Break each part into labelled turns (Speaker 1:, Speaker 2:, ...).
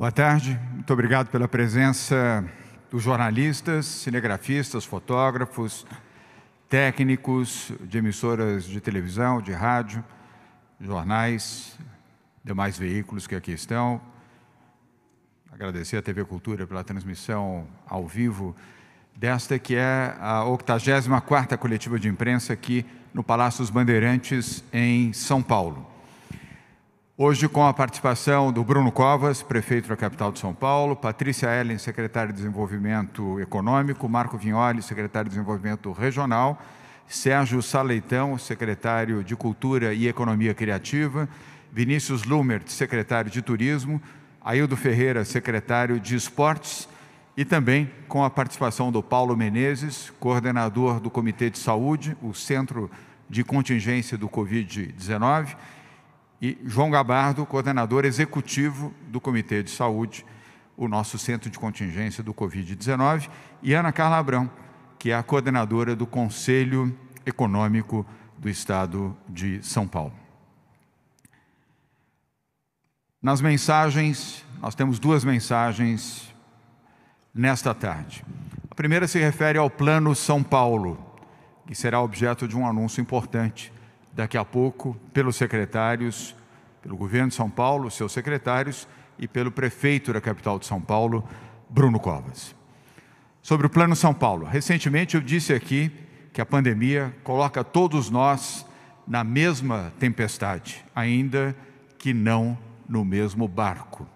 Speaker 1: Boa tarde, muito obrigado pela presença dos jornalistas, cinegrafistas, fotógrafos, técnicos de emissoras de televisão, de rádio, jornais, demais veículos que aqui estão. Agradecer à TV Cultura pela transmissão ao vivo desta que é a 84ª coletiva de imprensa aqui no Palácio dos Bandeirantes, em São Paulo. Hoje, com a participação do Bruno Covas, prefeito da capital de São Paulo, Patrícia Ellen, secretária de Desenvolvimento Econômico, Marco Vignoli, secretário de Desenvolvimento Regional, Sérgio Saleitão, secretário de Cultura e Economia Criativa, Vinícius Lumert, secretário de Turismo, Aildo Ferreira, secretário de Esportes, e também com a participação do Paulo Menezes, coordenador do Comitê de Saúde, o Centro de Contingência do Covid-19, e João Gabardo, coordenador executivo do Comitê de Saúde, o nosso Centro de Contingência do Covid-19, e Ana Carla Abrão, que é a coordenadora do Conselho Econômico do Estado de São Paulo. Nas mensagens, nós temos duas mensagens nesta tarde. A primeira se refere ao Plano São Paulo, que será objeto de um anúncio importante daqui a pouco pelos secretários, pelo governo de São Paulo, seus secretários, e pelo prefeito da capital de São Paulo, Bruno Covas. Sobre o Plano São Paulo, recentemente eu disse aqui que a pandemia coloca todos nós na mesma tempestade, ainda que não no mesmo barco.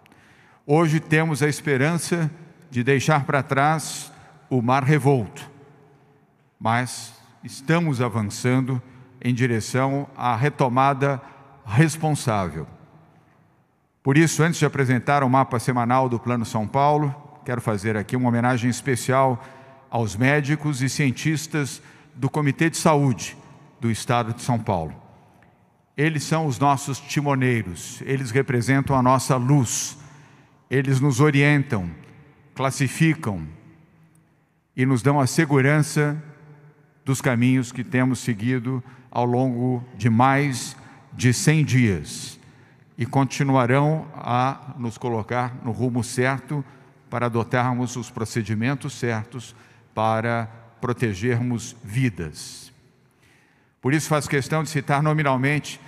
Speaker 1: Hoje temos a esperança de deixar para trás o mar revolto, mas estamos avançando em direção à retomada responsável. Por isso, antes de apresentar o mapa semanal do Plano São Paulo, quero fazer aqui uma homenagem especial aos médicos e cientistas do Comitê de Saúde do Estado de São Paulo. Eles são os nossos timoneiros, eles representam a nossa luz, eles nos orientam, classificam e nos dão a segurança dos caminhos que temos seguido ao longo de mais de 100 dias e continuarão a nos colocar no rumo certo para adotarmos os procedimentos certos para protegermos vidas. Por isso faço questão de citar nominalmente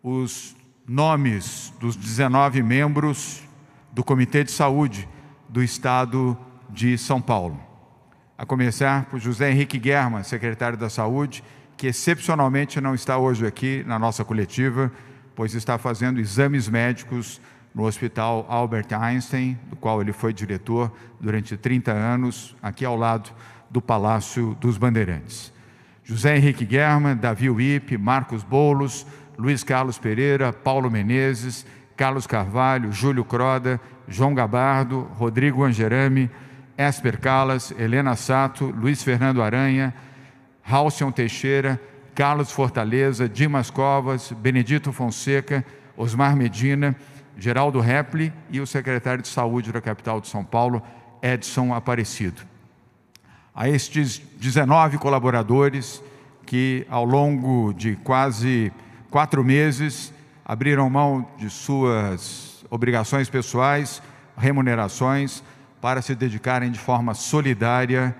Speaker 1: os nomes dos 19 membros do Comitê de Saúde do Estado de São Paulo. A começar por José Henrique Guerra, secretário da Saúde, que excepcionalmente não está hoje aqui na nossa coletiva, pois está fazendo exames médicos no Hospital Albert Einstein, do qual ele foi diretor durante 30 anos, aqui ao lado do Palácio dos Bandeirantes. José Henrique Guerra, Davi Wipp, Marcos Boulos, Luiz Carlos Pereira, Paulo Menezes, Carlos Carvalho, Júlio Croda, João Gabardo, Rodrigo Angerami, Esper Calas, Helena Sato, Luiz Fernando Aranha, Halcion Teixeira, Carlos Fortaleza, Dimas Covas, Benedito Fonseca, Osmar Medina, Geraldo Repli e o secretário de Saúde da capital de São Paulo, Edson Aparecido. A estes 19 colaboradores que, ao longo de quase 4 meses, abriram mão de suas obrigações pessoais, remunerações, para se dedicarem de forma solidária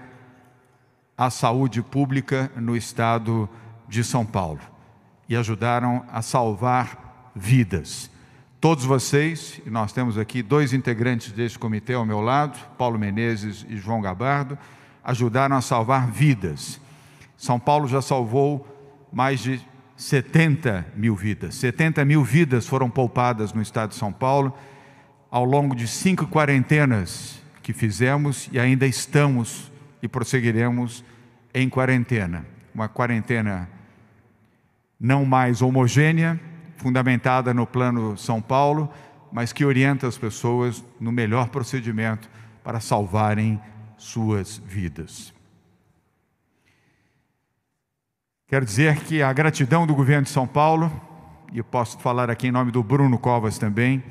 Speaker 1: à saúde pública no estado de São Paulo e ajudaram a salvar vidas. Todos vocês, e nós temos aqui 2 integrantes desse comitê ao meu lado, Paulo Menezes e João Gabardo, ajudaram a salvar vidas. São Paulo já salvou mais de 70 mil vidas. 70 mil vidas foram poupadas no estado de São Paulo ao longo de 5 quarentenas que fizemos e ainda estamos e prosseguiremos em quarentena. Uma quarentena não mais homogênea, fundamentada no Plano São Paulo, mas que orienta as pessoas no melhor procedimento para salvarem suas vidas. Quero dizer que a gratidão do governo de São Paulo, e eu posso falar aqui em nome do Bruno Covas também,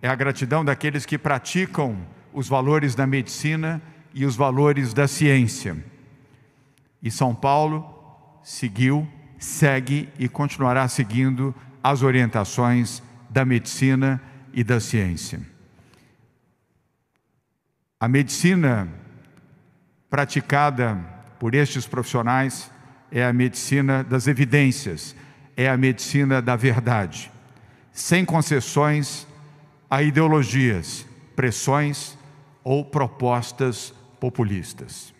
Speaker 1: é a gratidão daqueles que praticam os valores da medicina e os valores da ciência. E São Paulo seguiu, segue e continuará seguindo as orientações da medicina e da ciência. A medicina praticada por estes profissionais é a medicina das evidências, é a medicina da verdade, sem concessões a ideologias, pressões ou propostas populistas.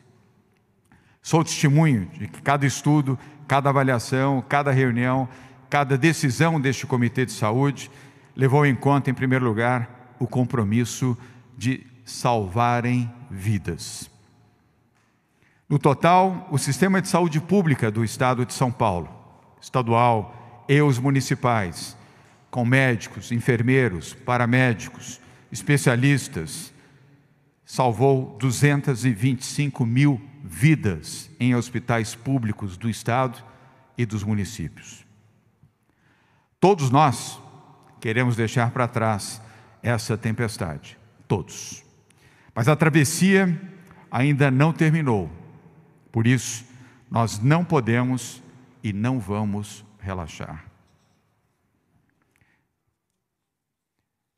Speaker 1: Sou testemunho de que cada estudo, cada avaliação, cada reunião, cada decisão deste Comitê de Saúde levou em conta, em primeiro lugar, o compromisso de salvarem vidas. No total, o sistema de saúde pública do Estado de São Paulo, estadual e os municipais, com médicos, enfermeiros, paramédicos, especialistas, salvou 225 mil vidas em hospitais públicos do Estado e dos municípios. Todos nós queremos deixar para trás essa tempestade, todos. Mas a travessia ainda não terminou. Por isso, nós não podemos e não vamos relaxar.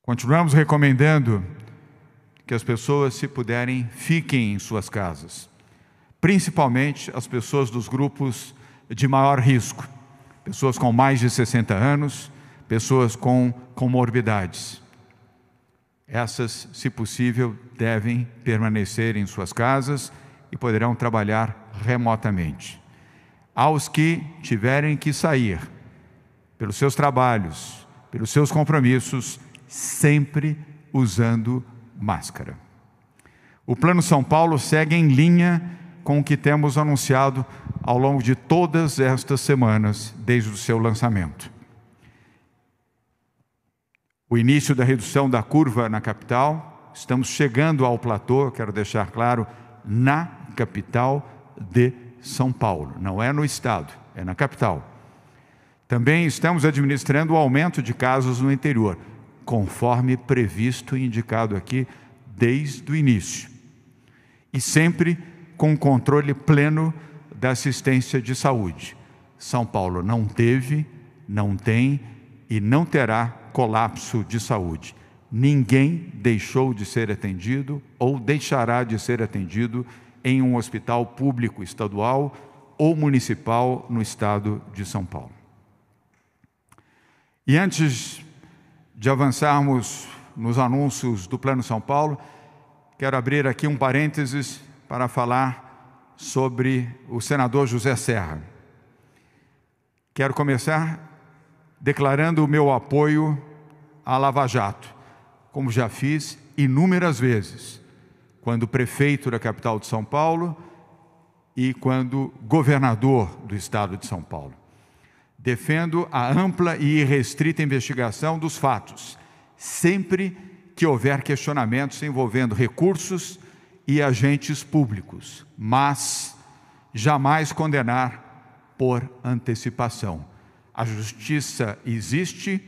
Speaker 1: Continuamos recomendando que as pessoas, se puderem, fiquem em suas casas, principalmente as pessoas dos grupos de maior risco, pessoas com mais de 60 anos, pessoas com comorbidades. Essas, se possível, devem permanecer em suas casas e poderão trabalhar remotamente. Aos que tiverem que sair, pelos seus trabalhos, pelos seus compromissos, sempre usando máscara. O Plano São Paulo segue em linha com o que temos anunciado ao longo de todas estas semanas, desde o seu lançamento. O início da redução da curva na capital, estamos chegando ao platô, quero deixar claro, na capital de São Paulo, não é no estado, é na capital. Também estamos administrando o aumento de casos no interior, conforme previsto e indicado aqui desde o início. E sempre com controle pleno da assistência de saúde. São Paulo não teve, não tem e não terá colapso de saúde. Ninguém deixou de ser atendido ou deixará de ser atendido em um hospital público estadual ou municipal no estado de São Paulo. E antes de avançarmos nos anúncios do Plano São Paulo, quero abrir aqui um parênteses para falar sobre o senador José Serra. Quero começar declarando o meu apoio à Lava Jato, como já fiz inúmeras vezes, quando prefeito da capital de São Paulo e quando governador do estado de São Paulo. Defendo a ampla e irrestrita investigação dos fatos, sempre que houver questionamentos envolvendo recursos e agentes públicos, mas jamais condenar por antecipação. A justiça existe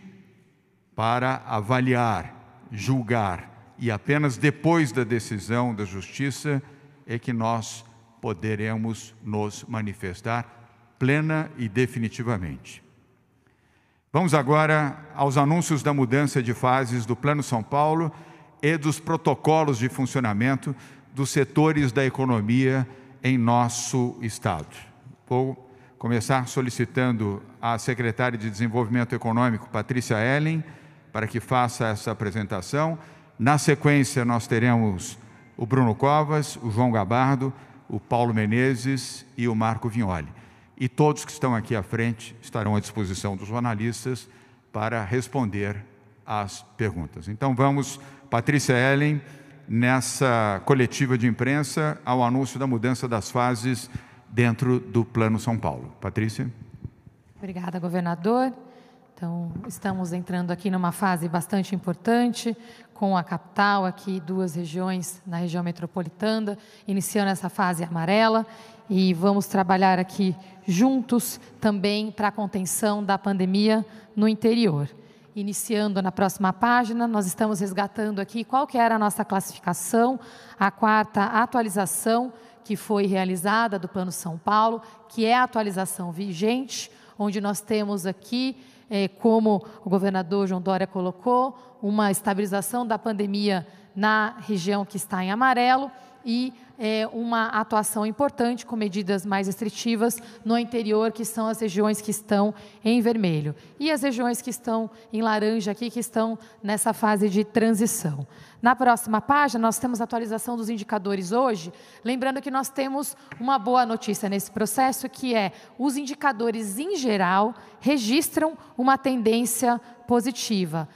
Speaker 1: para avaliar, julgar, e apenas depois da decisão da justiça é que nós poderemos nos manifestar plena e definitivamente. Vamos agora aos anúncios da mudança de fases do Plano São Paulo e dos protocolos de funcionamento dos setores da economia em nosso estado. Vou começar solicitando à secretária de Desenvolvimento Econômico, Patrícia Ellen, para que faça essa apresentação. Na sequência, nós teremos o Bruno Covas, o João Gabardo, o Paulo Menezes e o Marco Vignoli. E todos que estão aqui à frente estarão à disposição dos jornalistas para responder às perguntas. Então vamos, Patrícia Ellen, nessa coletiva de imprensa, ao anúncio da mudança das fases dentro do Plano São Paulo. Patrícia.
Speaker 2: Obrigada, governador. Então, estamos entrando aqui numa fase bastante importante, com a capital, aqui 2 regiões na região metropolitana, iniciando essa fase amarela, e vamos trabalhar aqui juntos também para a contenção da pandemia no interior. Iniciando na próxima página, nós estamos resgatando aqui qual que era a nossa classificação, a 4ª atualização que foi realizada do Plano São Paulo, que é a atualização vigente, onde nós temos aqui como o governador João Dória colocou, uma estabilização da pandemia na região que está em amarelo e uma atuação importante com medidas mais restritivas no interior, que são as regiões que estão em vermelho. E as regiões que estão em laranja aqui, que estão nessa fase de transição. Na próxima página, nós temos a atualização dos indicadores hoje, lembrando que nós temos uma boa notícia nesse processo, que é os indicadores em geral registram uma tendência positiva.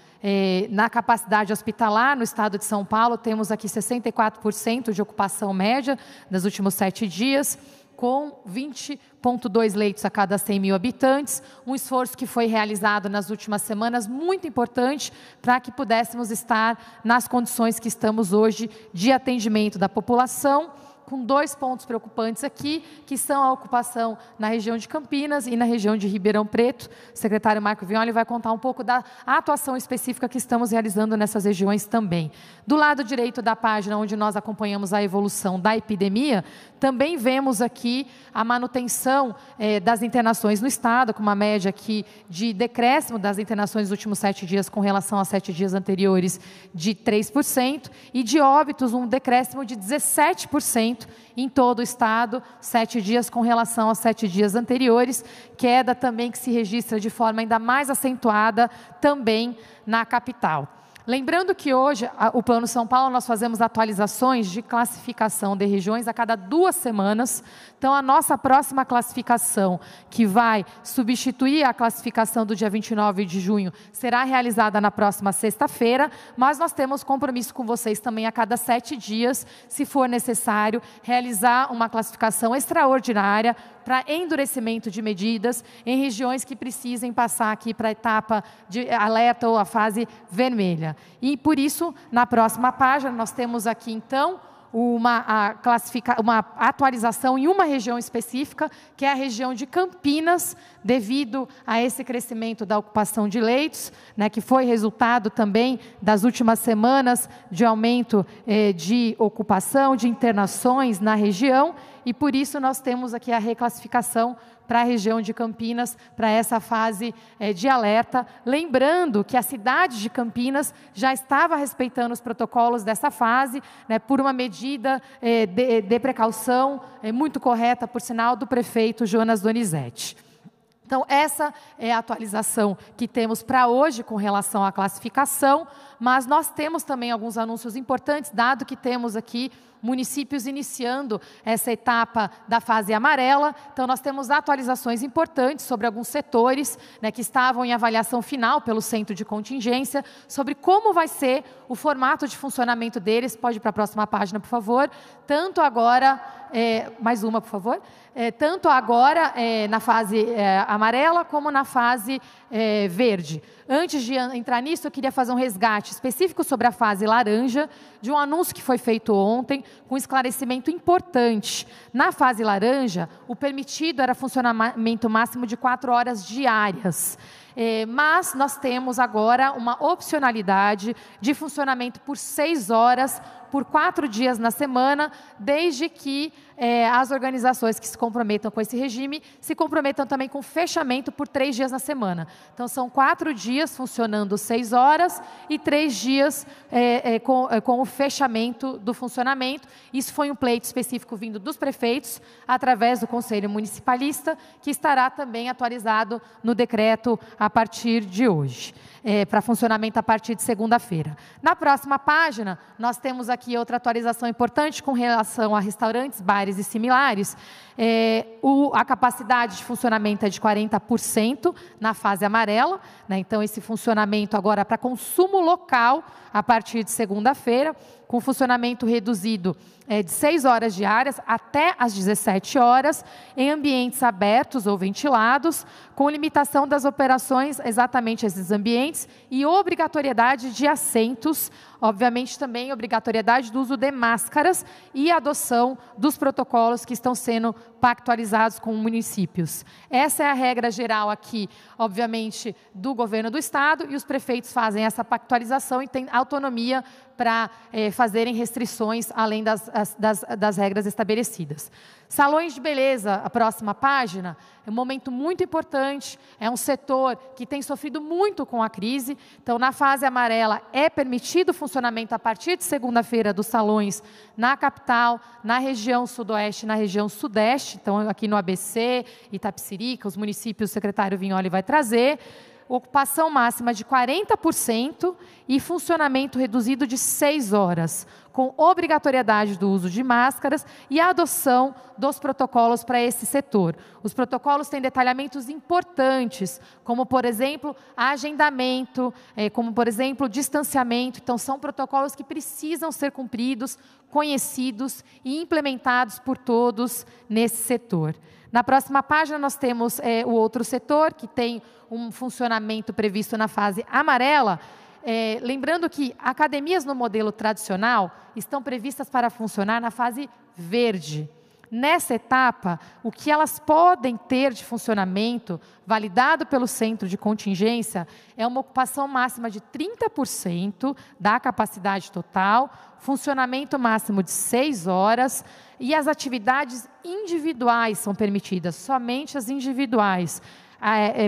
Speaker 2: Na capacidade hospitalar, no estado de São Paulo, temos aqui 64% de ocupação média nos últimos 7 dias, com 20,2 leitos a cada 100 mil habitantes, um esforço que foi realizado nas últimas semanas, muito importante, para que pudéssemos estar nas condições que estamos hoje de atendimento da população, com 2 pontos preocupantes aqui, que são a ocupação na região de Campinas e na região de Ribeirão Preto. O secretário Marco Vignoli vai contar um pouco da atuação específica que estamos realizando nessas regiões também. Do lado direito da página, onde nós acompanhamos a evolução da epidemia, também vemos aqui a manutenção das internações no estado, com uma média aqui de decréscimo das internações nos últimos 7 dias com relação aos 7 dias anteriores de 3%, e de óbitos um decréscimo de 17%, em todo o estado, 7 dias com relação aos 7 dias anteriores, queda também que se registra de forma ainda mais acentuada também na capital. Lembrando que hoje, o Plano São Paulo, nós fazemos atualizações de classificação de regiões a cada 2 semanas. Então, a nossa próxima classificação, que vai substituir a classificação do dia 29 de junho, será realizada na próxima sexta-feira, mas nós temos compromisso com vocês também a cada 7 dias, se for necessário, realizar uma classificação extraordinária para endurecimento de medidas em regiões que precisem passar aqui para a etapa de alerta ou a fase vermelha. E, por isso, na próxima página, nós temos aqui, então, uma atualização em uma região específica, que é a região de Campinas, devido a esse crescimento da ocupação de leitos, né, que foi resultado também das últimas semanas de aumento de ocupação, de internações na região, e por isso nós temos aqui a reclassificação para a região de Campinas, para essa fase de alerta. Lembrando que a cidade de Campinas já estava respeitando os protocolos dessa fase, né, por uma medida de precaução muito correta, por sinal, do prefeito Jonas Donizete. Então, essa é a atualização que temos para hoje com relação à classificação, mas nós temos também alguns anúncios importantes, dado que temos aqui municípios iniciando essa etapa da fase amarela. Então, nós temos atualizações importantes sobre alguns setores, né, que estavam em avaliação final pelo centro de contingência, sobre como vai ser o formato de funcionamento deles. Pode ir para a próxima página, por favor. Tanto agora, mais uma, por favor. Tanto agora na fase amarela como na fase verde. Antes de entrar nisso, eu queria fazer um resgate específico sobre a fase laranja, de um anúncio que foi feito ontem, com um esclarecimento importante. Na fase laranja, o permitido era funcionamento máximo de 4 horas diárias. Mas nós temos agora uma opcionalidade de funcionamento por 6 horas, por 4 dias na semana, desde que as organizações que se comprometam com esse regime se comprometam também com fechamento por 3 dias na semana. Então, são 4 dias funcionando 6 horas e 3 dias com o fechamento do funcionamento. Isso foi um pleito específico vindo dos prefeitos, através do Conselho Municipalista, que estará também atualizado no decreto a partir de hoje, para funcionamento a partir de segunda-feira. Na próxima página, nós temos aqui outra atualização importante com relação a restaurantes, bares e similares. A capacidade de funcionamento é de 40% na fase amarela, né? Então, esse funcionamento agora para consumo local, a partir de segunda-feira, com funcionamento reduzido de 6 horas diárias até às 17 horas, em ambientes abertos ou ventilados, com limitação das operações exatamente esses ambientes e obrigatoriedade de assentos, obviamente também obrigatoriedade do uso de máscaras e adoção dos protocolos que estão sendo pactualizados com municípios. Essa é a regra geral aqui, obviamente, do governo do estado, e os prefeitos fazem essa pactualização e têm autonomia para fazerem restrições além das regras estabelecidas. Salões de beleza, a próxima página, é um momento muito importante, é um setor que tem sofrido muito com a crise. Então, na fase amarela, é permitido o funcionamento a partir de segunda-feira dos salões na capital, na região sudoeste e na região sudeste. Então, aqui no ABC, Itapecerica, os municípios, o secretário Vignoli vai trazer. Ocupação máxima de 40% e funcionamento reduzido de 6 horas, com obrigatoriedade do uso de máscaras e a adoção dos protocolos para esse setor. Os protocolos têm detalhamentos importantes, como, por exemplo, agendamento, como, por exemplo, distanciamento. Então, são protocolos que precisam ser cumpridos, conhecidos e implementados por todos nesse setor. Na próxima página, nós temos o outro setor, que tem um funcionamento previsto na fase amarela. Lembrando que academias no modelo tradicional estão previstas para funcionar na fase verde. Nessa etapa, o que elas podem ter de funcionamento, validado pelo centro de contingência, é uma ocupação máxima de 30% da capacidade total, funcionamento máximo de 6 horas, e as atividades individuais são permitidas, somente as individuais.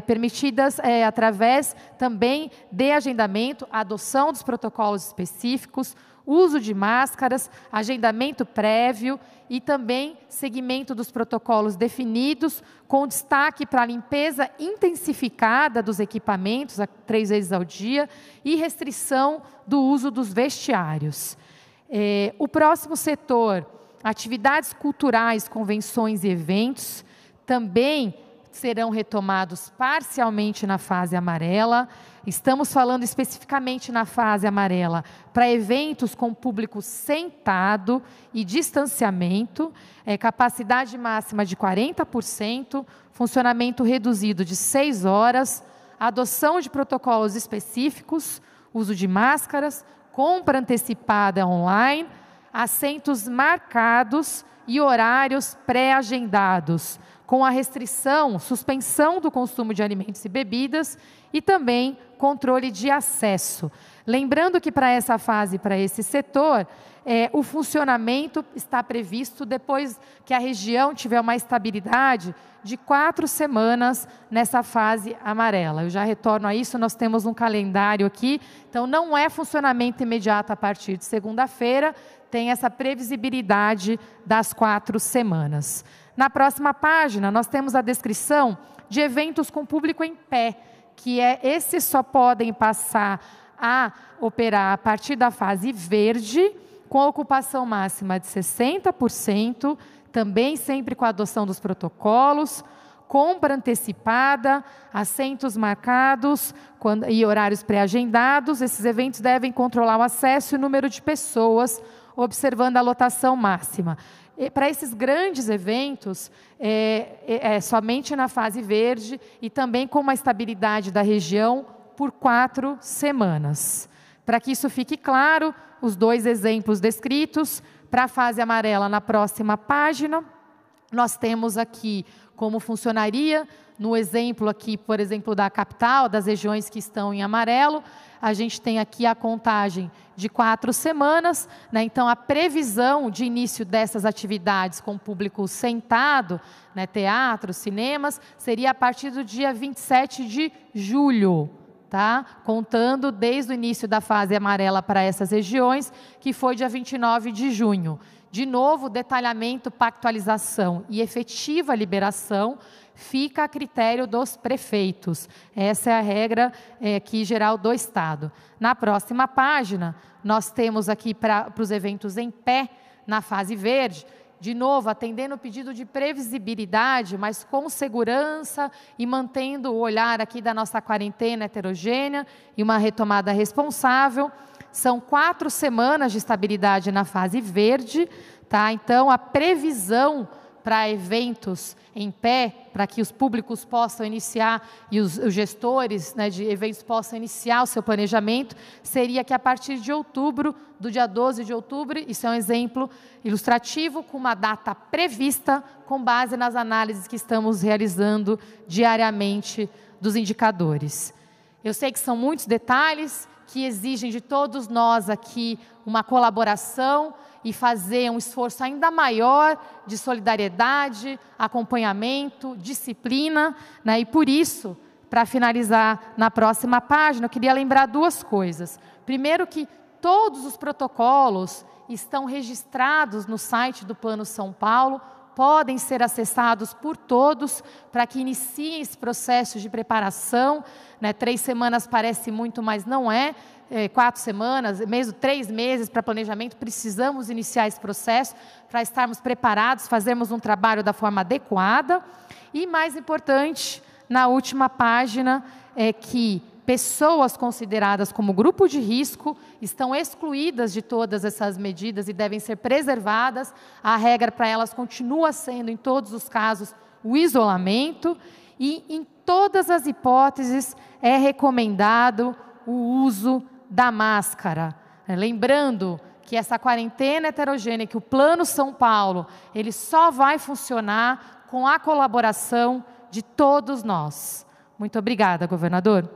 Speaker 2: Permitidas através também de agendamento, adoção dos protocolos específicos, uso de máscaras, agendamento prévio e também seguimento dos protocolos definidos, com destaque para a limpeza intensificada dos equipamentos 3 vezes ao dia e restrição do uso dos vestiários. O próximo setor, atividades culturais, convenções e eventos, também serão retomados parcialmente na fase amarela. Estamos falando especificamente na fase amarela para eventos com público sentado e distanciamento, capacidade máxima de 40%, funcionamento reduzido de 6 horas, adoção de protocolos específicos, uso de máscaras, compra antecipada online, assentos marcados e horários pré-agendados, com a restrição, suspensão do consumo de alimentos e bebidas e também controle de acesso. Lembrando que para essa fase, para esse setor, o funcionamento está previsto depois que a região tiver uma estabilidade de 4 semanas nessa fase amarela. Eu já retorno a isso, nós temos um calendário aqui, então não é funcionamento imediato a partir de segunda-feira, tem essa previsibilidade das 4 semanas. Na próxima página, nós temos a descrição de eventos com público em pé, que esses só podem passar a operar a partir da fase verde, com a ocupação máxima de 60%, também sempre com a adoção dos protocolos, compra antecipada, assentos marcados e horários pré-agendados. Esses eventos devem controlar o acesso e o número de pessoas, observando a lotação máxima. Para esses grandes eventos, somente na fase verde e também com uma estabilidade da região por 4 semanas. Para que isso fique claro, os 2 exemplos descritos, para a fase amarela na próxima página, nós temos aqui como funcionaria, no exemplo aqui, por exemplo, da capital, das regiões que estão em amarelo, a gente tem aqui a contagem de 4 semanas, né? Então, a previsão de início dessas atividades com público sentado, né, teatros, cinemas, seria a partir do dia 27 de julho, tá? Contando desde o início da fase amarela para essas regiões, que foi dia 29 de junho. De novo, detalhamento, pactualização e efetiva liberação fica a critério dos prefeitos. Essa é a regra aqui geral do Estado. Na próxima página, nós temos aqui para os eventos em pé, na fase verde, de novo, atendendo o pedido de previsibilidade, mas com segurança e mantendo o olhar aqui da nossa quarentena heterogênea e uma retomada responsável. São 4 semanas de estabilidade na fase verde, tá? Então, a previsão para eventos em pé, para que os públicos possam iniciar e os gestores, né, de eventos possam iniciar o seu planejamento, seria que a partir de outubro, do dia 12 de outubro, isso é um exemplo ilustrativo, com uma data prevista, com base nas análises que estamos realizando diariamente dos indicadores. Eu sei que são muitos detalhes, que exigem de todos nós aqui uma colaboração e fazer um esforço ainda maior de solidariedade, acompanhamento, disciplina, né? E por isso, para finalizar na próxima página, eu queria lembrar duas coisas. Primeiro, que todos os protocolos estão registrados no site do Plano São Paulo, podem ser acessados por todos para que iniciem esse processo de preparação, né? 3 semanas parece muito, mas não é. 4 semanas, mesmo 3 meses para planejamento, precisamos iniciar esse processo para estarmos preparados, fazermos um trabalho da forma adequada. E mais importante, na última página, é que pessoas consideradas como grupo de risco estão excluídas de todas essas medidas e devem ser preservadas. A regra para elas continua sendo, em todos os casos, o isolamento. E, em todas as hipóteses, é recomendado o uso da máscara. Lembrando que essa quarentena heterogênea, que o Plano São Paulo, ele só vai funcionar com a colaboração de todos nós. Muito obrigada, governador.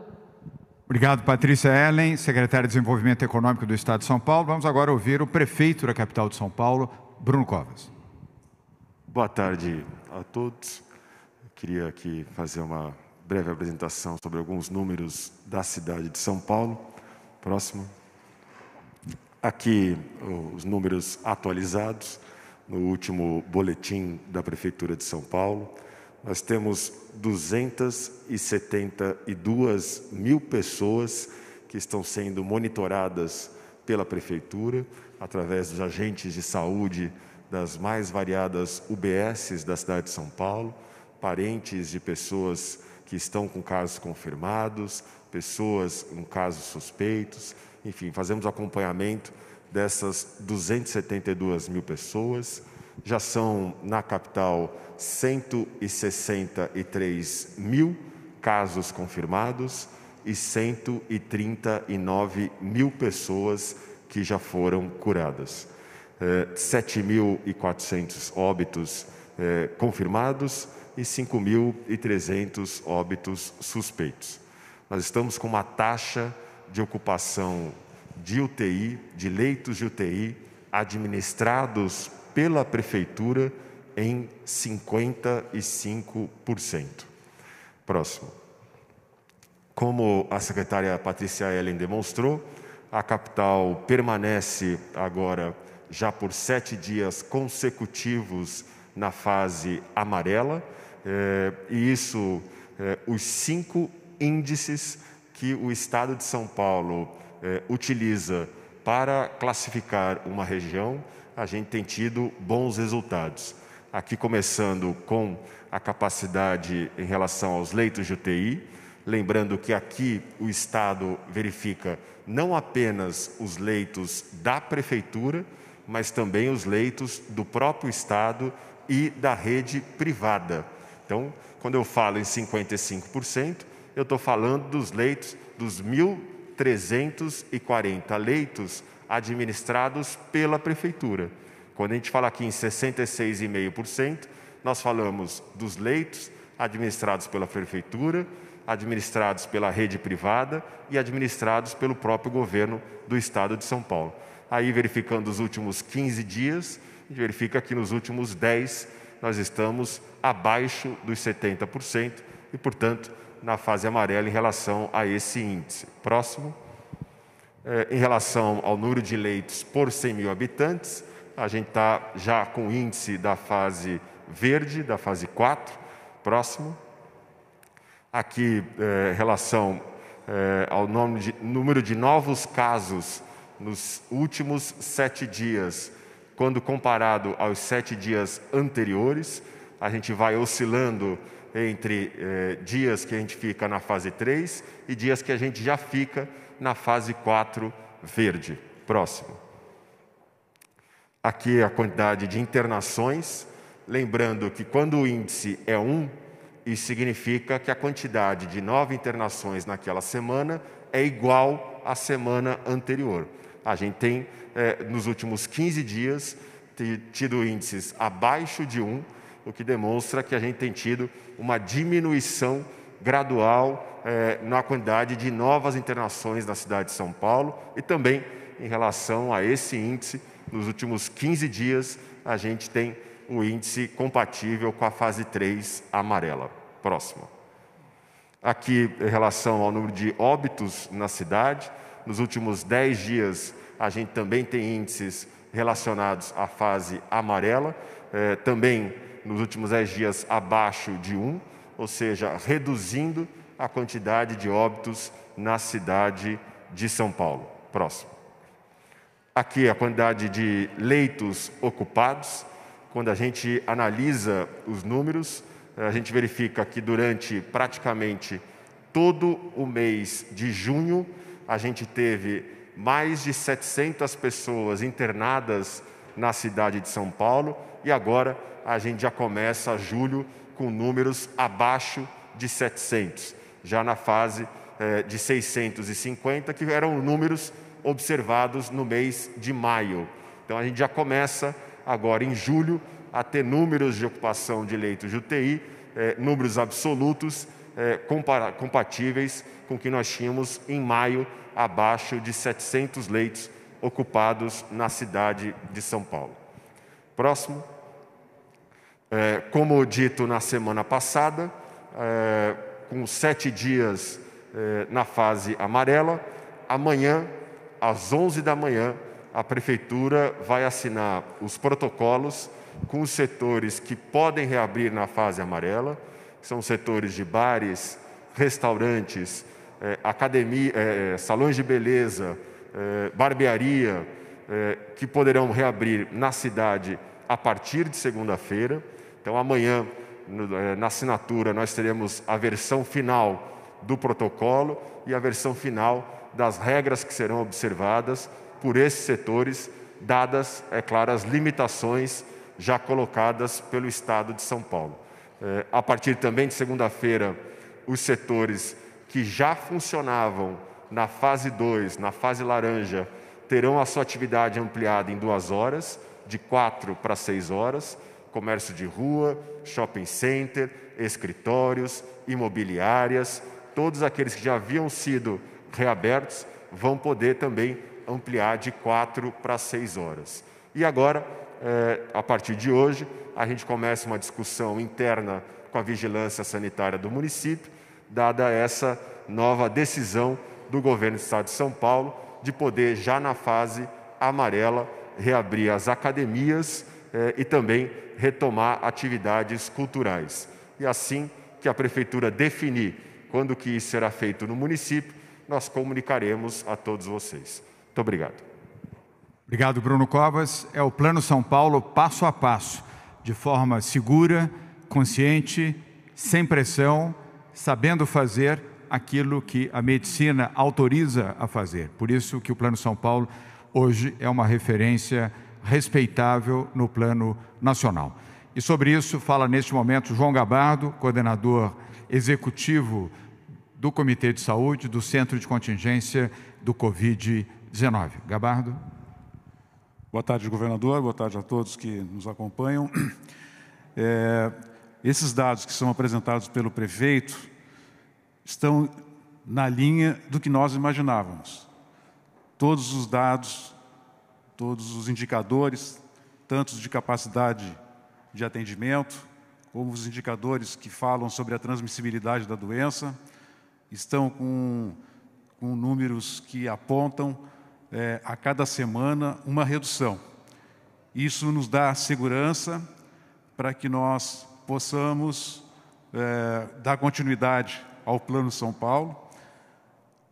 Speaker 1: Obrigado, Patrícia Ellen, secretária de Desenvolvimento Econômico do Estado de São Paulo. Vamos agora ouvir o prefeito da capital de São Paulo, Bruno Covas.
Speaker 3: Boa tarde a todos. Eu queria aqui fazer uma breve apresentação sobre alguns números da cidade de São Paulo. Próximo. Aqui os números atualizados no último boletim da Prefeitura de São Paulo. Nós temos 272 mil pessoas que estão sendo monitoradas pela Prefeitura, através dos agentes de saúde das mais variadas UBSs da cidade de São Paulo, parentes de pessoas que estão com casos confirmados, pessoas com casos suspeitos, enfim, fazemos acompanhamento dessas 272 mil pessoas. Já são, na capital, 163 mil casos confirmados e 139 mil pessoas que já foram curadas. 7.400 óbitos confirmados e 5.300 óbitos suspeitos. Nós estamos com uma taxa de ocupação de UTI, de leitos de UTI, administrados pela Prefeitura em 55%. Próximo. Como a secretária Patrícia Ellen demonstrou, a capital permanece agora já por 7 dias consecutivos na fase amarela, e isso, os 5 índices que o Estado de São Paulo utiliza para classificar uma região, a gente tem tido bons resultados. Aqui começando com a capacidade em relação aos leitos de UTI, lembrando que aqui o Estado verifica não apenas os leitos da Prefeitura, mas também os leitos do próprio Estado e da rede privada. Então, quando eu falo em 55%, eu estou falando dos leitos, dos 1.340 leitos administrados pela Prefeitura. Quando a gente fala aqui em 66,5%, nós falamos dos leitos administrados pela Prefeitura, administrados pela rede privada e administrados pelo próprio governo do Estado de São Paulo. Aí, verificando os últimos 15 dias, a gente verifica que nos últimos 10 nós estamos abaixo dos 70% e, portanto, na fase amarela em relação a esse índice. Próximo. Em relação ao número de leitos por 100 mil habitantes, a gente está já com o índice da fase verde, da fase 4. Próximo. Aqui, em relação ao número de novos casos nos últimos 7 dias, quando comparado aos 7 dias anteriores, a gente vai oscilando entre dias que a gente fica na fase 3 e dias que a gente já fica na fase 4 verde. Próximo. Aqui a quantidade de internações, lembrando que quando o índice é 1, isso significa que a quantidade de 9 internações naquela semana é igual à semana anterior. A gente tem, nos últimos 15 dias, tido índices abaixo de 1, o que demonstra que a gente tem tido uma diminuição gradual na quantidade de novas internações na cidade de São Paulo e também em relação a esse índice. Nos últimos 15 dias, a gente tem o índice compatível com a fase 3 amarela. Próximo. Aqui, em relação ao número de óbitos na cidade, nos últimos 10 dias, a gente também tem índices relacionados à fase amarela, também nos últimos 10 dias abaixo de 1, ou seja, reduzindo a quantidade de óbitos na cidade de São Paulo. Próximo. Aqui a quantidade de leitos ocupados. Quando a gente analisa os números, a gente verifica que durante praticamente todo o mês de junho, a gente teve mais de 700 pessoas internadas na cidade de São Paulo e agora a gente já começa julho com números abaixo de 700, já na fase de 650, que eram números observados no mês de maio. Então a gente já começa agora em julho a ter números de ocupação de leitos de UTI, números absolutos compatíveis com o que nós tínhamos em maio, abaixo de 700 leitos ocupados na cidade de São Paulo. Próximo. Como dito na semana passada, com 7 dias na fase amarela, amanhã, às 11 da manhã, a Prefeitura vai assinar os protocolos com os setores que podem reabrir na fase amarela, que são os setores de bares, restaurantes, academia, salões de beleza, barbearia, que poderão reabrir na cidade a partir de segunda-feira. Então, amanhã, na assinatura, nós teremos a versão final do protocolo e a versão final das regras que serão observadas por esses setores, dadas, é claro, as limitações já colocadas pelo Estado de São Paulo. A partir também de segunda-feira, os setores que já funcionavam na fase 2, na fase laranja, terão a sua atividade ampliada em 2 horas, de 4 para 6 horas, comércio de rua, shopping center, escritórios, imobiliárias, todos aqueles que já haviam sido reabertos vão poder também ampliar de 4 para 6 horas. E agora, a partir de hoje, a gente começa uma discussão interna com a vigilância sanitária do município, dada essa nova decisão do governo do Estado de São Paulo de poder, já na fase amarela, reabrir as academias e também retomar atividades culturais. E assim que a Prefeitura definir quando que isso será feito no município, nós comunicaremos a todos vocês. Muito obrigado.
Speaker 1: Obrigado, Bruno Covas. É o Plano São Paulo passo a passo, de forma segura, consciente, sem pressão, sabendo fazer aquilo que a medicina autoriza a fazer. Por isso que o Plano São Paulo hoje é uma referência respeitável no plano nacional. E sobre isso fala neste momento João Gabardo, coordenador executivo do Comitê de Saúde do Centro de Contingência do Covid-19. Gabardo.
Speaker 4: Boa tarde, governador. Boa tarde a todos que nos acompanham. Esses dados que são apresentados pelo prefeito estão na linha do que nós imaginávamos. Todos os dados, todos os indicadores, tanto de capacidade de atendimento, como os indicadores que falam sobre a transmissibilidade da doença, estão com números que apontam a cada semana uma redução. Isso nos dá segurança para que nós possamos dar continuidade ao Plano São Paulo,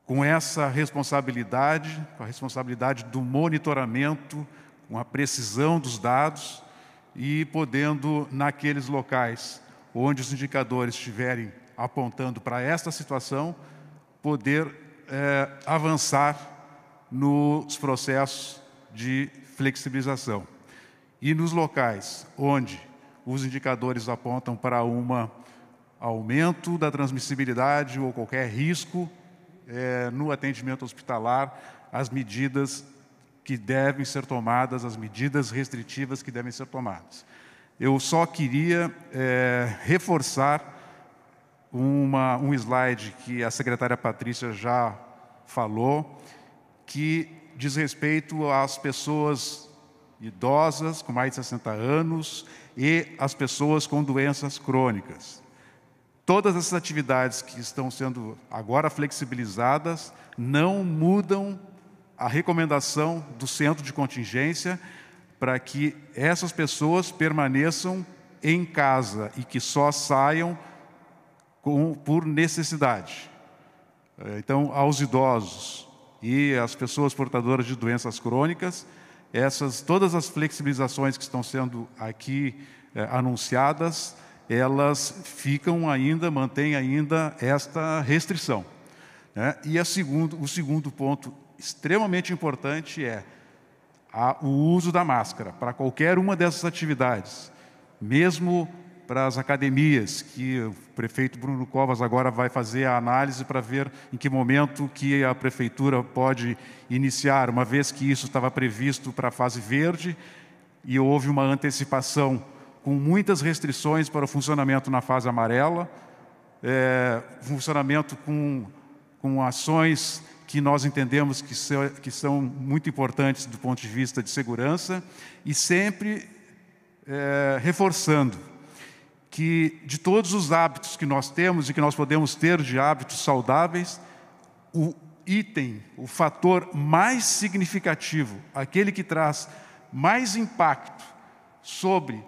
Speaker 4: com essa responsabilidade, com a responsabilidade do monitoramento, com a precisão dos dados e podendo, naqueles locais onde os indicadores estiverem apontando para esta situação, poder avançar nos processos de flexibilização. E nos locais onde os indicadores apontam para um aumento da transmissibilidade ou qualquer risco no atendimento hospitalar, as medidas que devem ser tomadas, as medidas restritivas que devem ser tomadas. Eu só queria reforçar um slide que a secretária Patrícia já falou, que diz respeito às pessoas idosas com mais de 60 anos e às pessoas com doenças crônicas. Todas essas atividades que estão sendo agora flexibilizadas não mudam a recomendação do centro de contingência para que essas pessoas permaneçam em casa e que só saiam por necessidade. Então, aos idosos e às pessoas portadoras de doenças crônicas, todas as flexibilizações que estão sendo aqui anunciadas, elas mantêm ainda esta restrição. E o segundo ponto extremamente importante é o uso da máscara para qualquer uma dessas atividades, mesmo para as academias, que o prefeito Bruno Covas agora vai fazer a análise para ver em que momento que a prefeitura pode iniciar, uma vez que isso estava previsto para a fase verde e houve uma antecipação com muitas restrições para o funcionamento na fase amarela, funcionamento com ações que nós entendemos que são muito importantes do ponto de vista de segurança e sempre reforçando que de todos os hábitos que nós temos e que nós podemos ter de hábitos saudáveis, o fator mais significativo, aquele que traz mais impacto sobre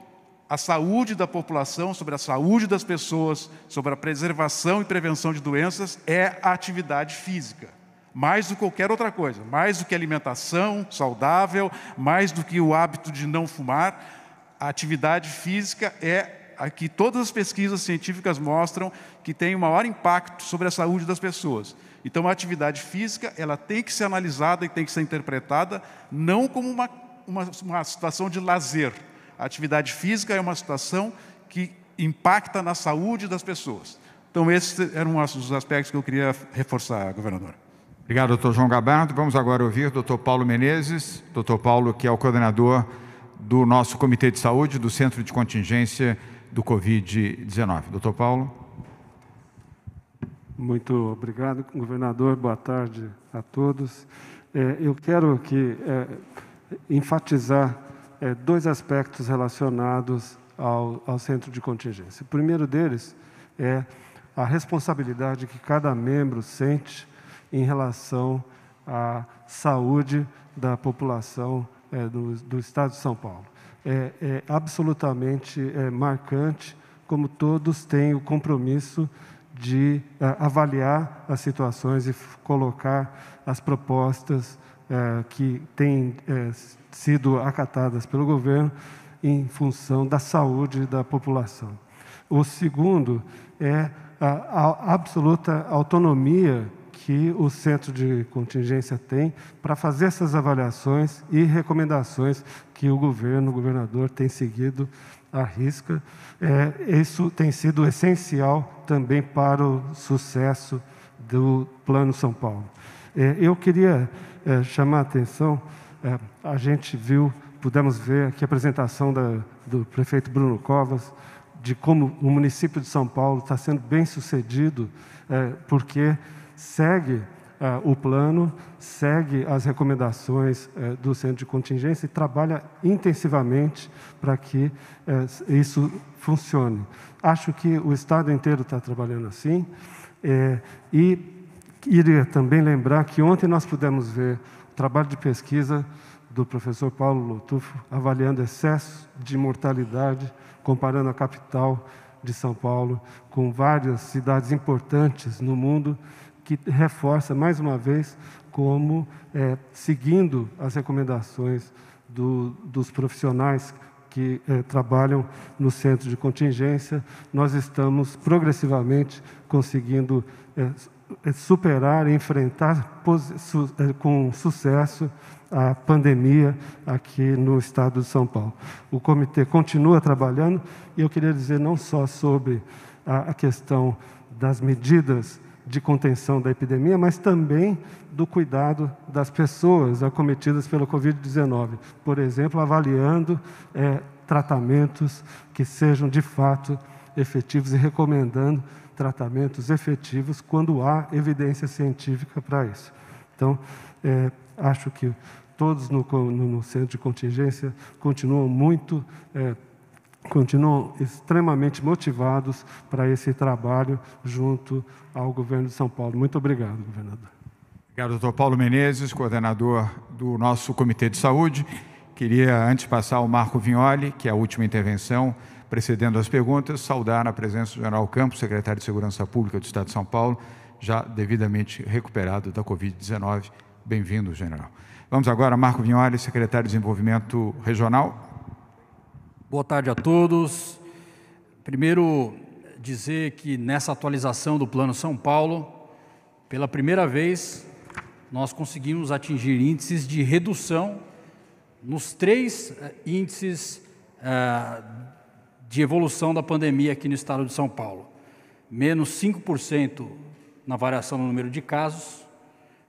Speaker 4: a saúde da população, sobre a saúde das pessoas, sobre a preservação e prevenção de doenças, é a atividade física. Mais do que qualquer outra coisa, mais do que alimentação saudável, mais do que o hábito de não fumar, a atividade física é a que todas as pesquisas científicas mostram que tem o maior impacto sobre a saúde das pessoas. Então, a atividade física ela tem que ser analisada e tem que ser interpretada não como uma situação de lazer. A atividade física é uma situação que impacta na saúde das pessoas. Então, esses eram os aspectos que eu queria reforçar, governador.
Speaker 1: Obrigado, doutor João Gabardo. Vamos agora ouvir o doutor Paulo Menezes. Doutor Paulo, que é o coordenador do nosso Comitê de Saúde, do Centro de Contingência do Covid-19. Doutor Paulo.
Speaker 5: Muito obrigado, governador. Boa tarde a todos. Eu quero aqui enfatizar dois aspectos relacionados ao Centro de Contingência. O primeiro deles é a responsabilidade que cada membro sente em relação à saúde da população do Estado de São Paulo. É absolutamente marcante como todos têm o compromisso de avaliar as situações e colocar as propostas que têm sido acatadas pelo governo em função da saúde da população. O segundo é a absoluta autonomia que o Centro de Contingência tem para fazer essas avaliações e recomendações que o governador tem seguido à risca. Isso tem sido essencial também para o sucesso do Plano São Paulo. Eu queria chamar a atenção, a gente pudemos ver aqui a apresentação do prefeito Bruno Covas, de como o município de São Paulo está sendo bem sucedido, porque segue o plano, segue as recomendações do Centro de Contingência e trabalha intensivamente para que isso funcione. Acho que o Estado inteiro está trabalhando assim. E queria também lembrar que ontem nós pudemos ver o trabalho de pesquisa do professor Paulo Lotufo, avaliando excesso de mortalidade, comparando a capital de São Paulo com várias cidades importantes no mundo, que reforça, mais uma vez, como, seguindo as recomendações dos profissionais que trabalham no Centro de Contingência, nós estamos progressivamente conseguindo superar e enfrentar com sucesso a pandemia aqui no Estado de São Paulo. O comitê continua trabalhando e eu queria dizer não só sobre a questão das medidas de contenção da epidemia, mas também do cuidado das pessoas acometidas pelo Covid-19. Por exemplo, avaliando tratamentos que sejam de fato efetivos e recomendando tratamentos efetivos quando há evidência científica para isso. Então, acho que todos no centro de contingência continuam extremamente motivados para esse trabalho junto ao governo de São Paulo. Muito obrigado, governador.
Speaker 1: Obrigado, doutor Paulo Menezes, coordenador do nosso Comitê de Saúde. Queria, antes de passar ao Marco Vignoli, que é a última intervenção, precedendo as perguntas, saudar a presença do general Campos, secretário de Segurança Pública do Estado de São Paulo, já devidamente recuperado da Covid-19. Bem-vindo, general. Vamos agora a Marco Vignoli, secretário de Desenvolvimento Regional.
Speaker 6: Boa tarde a todos. Primeiro, dizer que nessa atualização do Plano São Paulo, pela primeira vez, nós conseguimos atingir índices de redução nos 3 índices de evolução da pandemia aqui no estado de São Paulo. Menos 5% na variação no número de casos,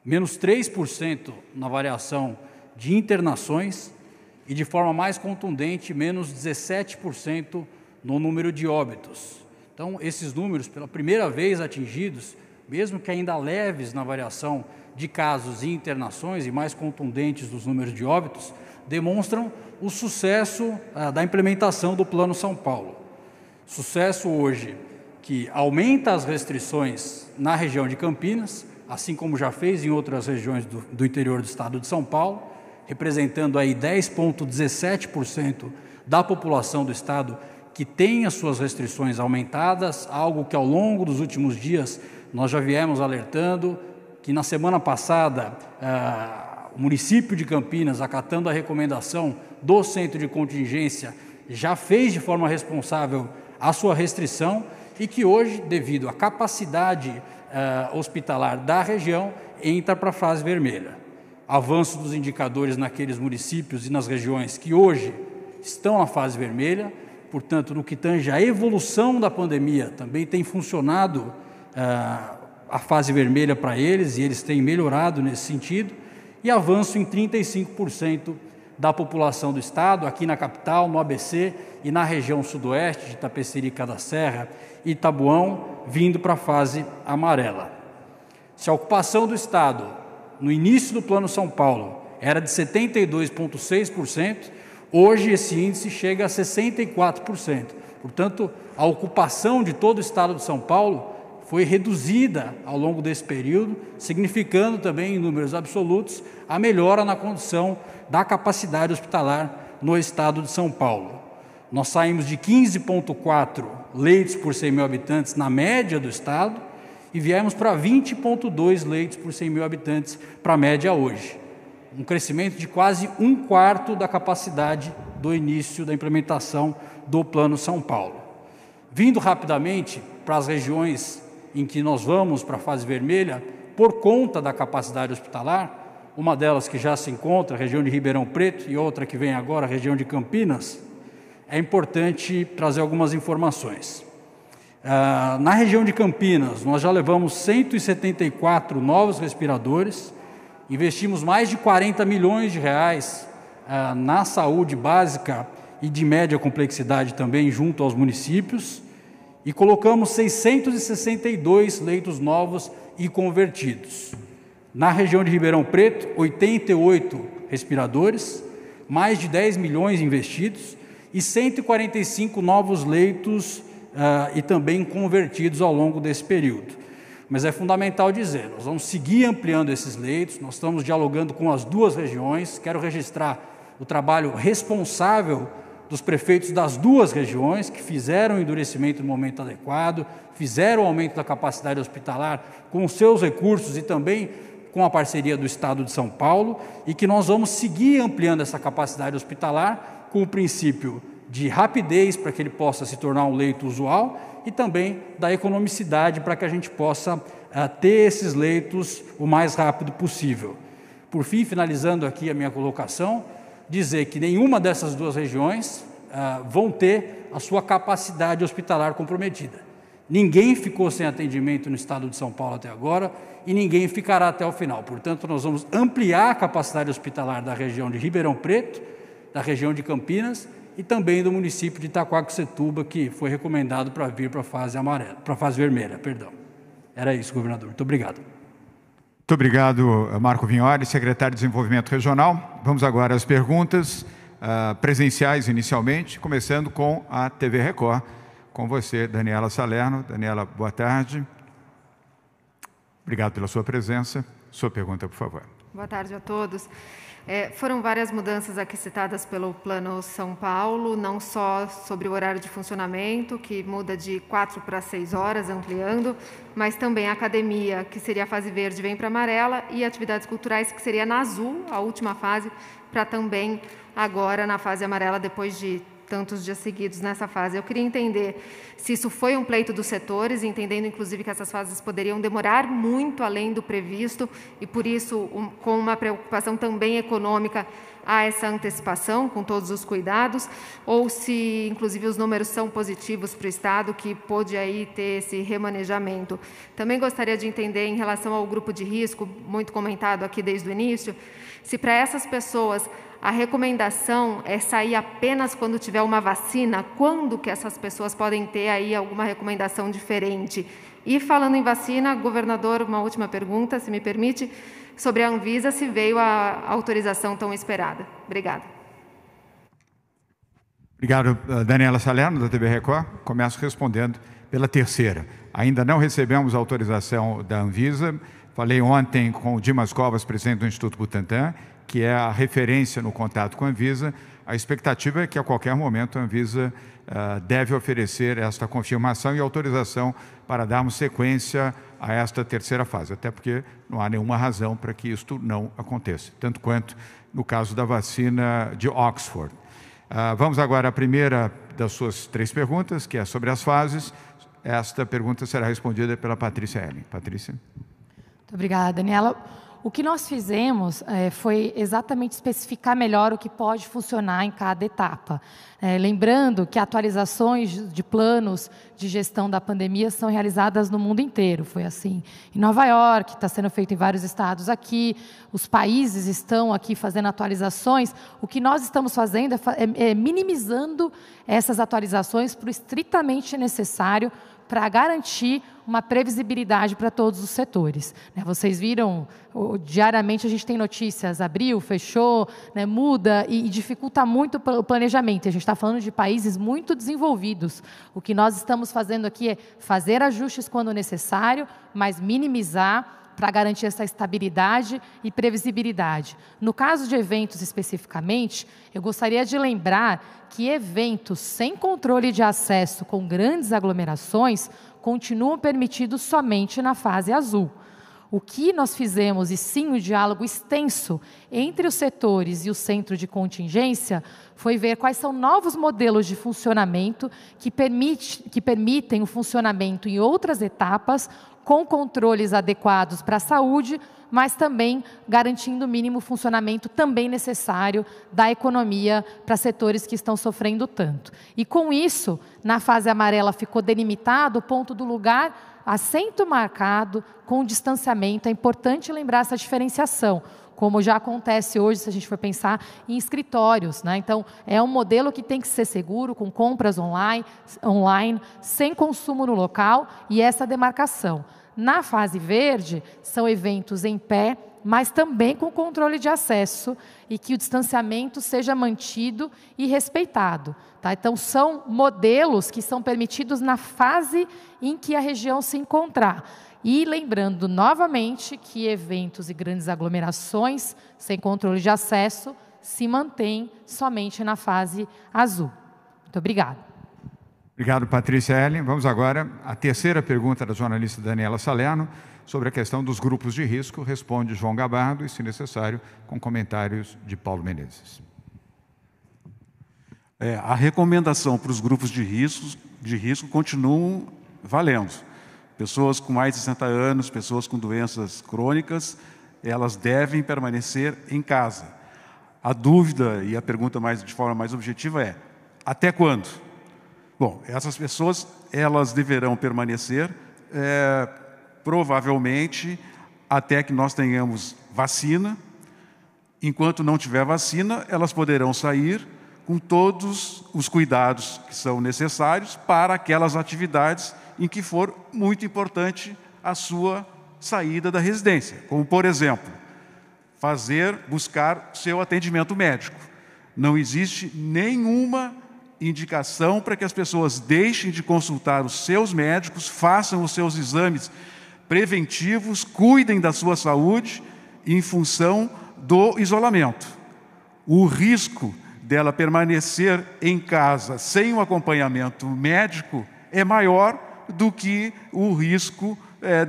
Speaker 6: menos 3% na variação de internações e, de forma mais contundente, menos 17% no número de óbitos. Então, esses números, pela primeira vez atingidos, mesmo que ainda leves na variação de casos e internações e mais contundentes dos números de óbitos, demonstram o sucesso da implementação do Plano São Paulo. Sucesso hoje que aumenta as restrições na região de Campinas, assim como já fez em outras regiões do interior do estado de São Paulo, representando aí 10,17% da população do estado que tem as suas restrições aumentadas, algo que ao longo dos últimos dias nós já viemos alertando, que na semana passada o município de Campinas, acatando a recomendação do centro de contingência, já fez de forma responsável a sua restrição e que hoje, devido à capacidade hospitalar da região, entra para a fase vermelha. Avanço dos indicadores naqueles municípios e nas regiões que hoje estão na fase vermelha, portanto, no que tange à evolução da pandemia, também tem funcionado a fase vermelha para eles e eles têm melhorado nesse sentido, e avanço em 35% da população do estado, aqui na capital, no ABC e na região sudoeste de Itapecerica da Serra e Itabuão, vindo para a fase amarela. Se a ocupação do estado no início do Plano São Paulo era de 72,6%, hoje esse índice chega a 64%. Portanto, a ocupação de todo o estado de São Paulo foi reduzida ao longo desse período, significando também, em números absolutos, a melhora na condição da capacidade hospitalar no estado de São Paulo. Nós saímos de 15,4 leitos por 100 mil habitantes na média do estado e viemos para 20,2 leitos por 100 mil habitantes para a média hoje. Um crescimento de quase 1/4 da capacidade do início da implementação do Plano São Paulo. Vindo rapidamente para as regiões em que nós vamos para a fase vermelha, por conta da capacidade hospitalar, uma delas que já se encontra, a região de Ribeirão Preto, e outra que vem agora, a região de Campinas, é importante trazer algumas informações. Na região de Campinas, nós já levamos 174 novos respiradores, investimos mais de 40 milhões de reais na saúde básica e de média complexidade também junto aos municípios, e colocamos 662 leitos novos e convertidos. Na região de Ribeirão Preto, 88 respiradores, mais de 10 milhões investidos e 145 novos leitos e também convertidos ao longo desse período. Mas é fundamental dizer, nós vamos seguir ampliando esses leitos, nós estamos dialogando com as duas regiões, quero registrar o trabalho responsável dos prefeitos das duas regiões, que fizeram o endurecimento no momento adequado, fizeram o aumento da capacidade hospitalar com os seus recursos e também com a parceria do Estado de São Paulo, e que nós vamos seguir ampliando essa capacidade hospitalar com o princípio de rapidez para que ele possa se tornar um leito usual e também da economicidade para que a gente possa ter esses leitos o mais rápido possível. Por fim, finalizando aqui a minha colocação, dizer que nenhuma dessas duas regiões vão ter a sua capacidade hospitalar comprometida. Ninguém ficou sem atendimento no estado de São Paulo até agora e ninguém ficará até o final. Portanto, nós vamos ampliar a capacidade hospitalar da região de Ribeirão Preto, da região de Campinas e também do município de Itaquaquecetuba, que foi recomendado para vir para a fase amarela, para a fase vermelha, perdão. Era isso, governador. Muito obrigado.
Speaker 1: Muito obrigado, Marco Vignoli, secretário de Desenvolvimento Regional. Vamos agora às perguntas presenciais inicialmente, começando com a TV Record. Com você, Daniela Salerno. Daniela, boa tarde. Obrigado pela sua presença. Sua pergunta, por favor.
Speaker 7: Boa tarde a todos. Foram várias mudanças aqui citadas pelo Plano São Paulo, não só sobre o horário de funcionamento, que muda de 4 para 6 horas, ampliando, mas também a academia, que seria a fase verde, vem para amarela, e atividades culturais, que seria na azul, a última fase, para também agora na fase amarela, depois de tantos dias seguidos nessa fase. Eu queria entender se isso foi um pleito dos setores, entendendo inclusive que essas fases poderiam demorar muito além do previsto e por isso com uma preocupação também econômica a essa antecipação, com todos os cuidados, ou se inclusive os números são positivos para o Estado, que pôde aí ter esse remanejamento. Também gostaria de entender em relação ao grupo de risco, muito comentado aqui desde o início, se para essas pessoas a recomendação é sair apenas quando tiver uma vacina, quando que essas pessoas podem ter aí alguma recomendação diferente? E falando em vacina, governador, uma última pergunta, se me permite, sobre a Anvisa, se veio a autorização tão esperada. Obrigada.
Speaker 1: Obrigado, Daniela Salerno, da TV Record. Começo respondendo pela terceira. Ainda não recebemos a autorização da Anvisa. Falei ontem com o Dimas Covas, presidente do Instituto Butantan, que é a referência no contato com a Anvisa. A expectativa é que a qualquer momento a Anvisa deve oferecer esta confirmação e autorização para darmos sequência a esta terceira fase, até porque não há nenhuma razão para que isto não aconteça, tanto quanto no caso da vacina de Oxford. Vamos agora à primeira das suas 3 perguntas, que é sobre as fases. Esta pergunta será respondida pela Patrícia Ellen. Patrícia.
Speaker 2: Muito obrigada, Daniela. O que nós fizemos foi exatamente especificar melhor o que pode funcionar em cada etapa. Lembrando que atualizações de planos de gestão da pandemia são realizadas no mundo inteiro. Foi assim em Nova York, está sendo feito em vários estados aqui, os países estão aqui fazendo atualizações. O que nós estamos fazendo é minimizando essas atualizações para o estritamente necessário para garantir uma previsibilidade para todos os setores. Vocês viram, diariamente a gente tem notícias, abriu, fechou, muda e dificulta muito o planejamento. A gente está falando de países muito desenvolvidos. O que nós estamos fazendo aqui é fazer ajustes quando necessário, mas minimizar para garantir essa estabilidade e previsibilidade. No caso de eventos especificamente, eu gostaria de lembrar que eventos sem controle de acesso com grandes aglomerações continuam permitidos somente na fase azul. O que nós fizemos, e sim o diálogo extenso entre os setores e o centro de contingência, foi ver quais são novos modelos de funcionamento que permitem o funcionamento em outras etapas, com controles adequados para a saúde, mas também garantindo o mínimo funcionamento também necessário da economia para setores que estão sofrendo tanto. E com isso, na fase amarela ficou delimitado o ponto do lugar, assento marcado, com distanciamento. É importante lembrar essa diferenciação, como já acontece hoje, se a gente for pensar em escritórios, Então, é um modelo que tem que ser seguro, com compras online, sem consumo no local e essa demarcação. Na fase verde, são eventos em pé, mas também com controle de acesso e que o distanciamento seja mantido e respeitado. Então, são modelos que são permitidos na fase em que a região se encontrar. E lembrando novamente que eventos e grandes aglomerações sem controle de acesso se mantêm somente na fase azul. Muito obrigada.
Speaker 1: Obrigado, Patrícia Ellen. Vamos agora à terceira pergunta da jornalista Daniela Salerno sobre a questão dos grupos de risco. Responde João Gabardo e, se necessário, com comentários de Paulo Menezes.
Speaker 4: A recomendação para os grupos de risco continuam valendo. Pessoas com mais de 60 anos, pessoas com doenças crônicas, elas devem permanecer em casa. A dúvida e a pergunta de forma mais objetiva é: até quando? Bom, essas pessoas, elas deverão permanecer provavelmente até que nós tenhamos vacina. Enquanto não tiver vacina, elas poderão sair com todos os cuidados que são necessários para aquelas atividades em que for muito importante a sua saída da residência, como, por exemplo, buscar seu atendimento médico. Não existe nenhuma indicação para que as pessoas deixem de consultar os seus médicos, façam os seus exames preventivos, cuidem da sua saúde em função do isolamento. O risco dela permanecer em casa sem um acompanhamento médico é maior do que o risco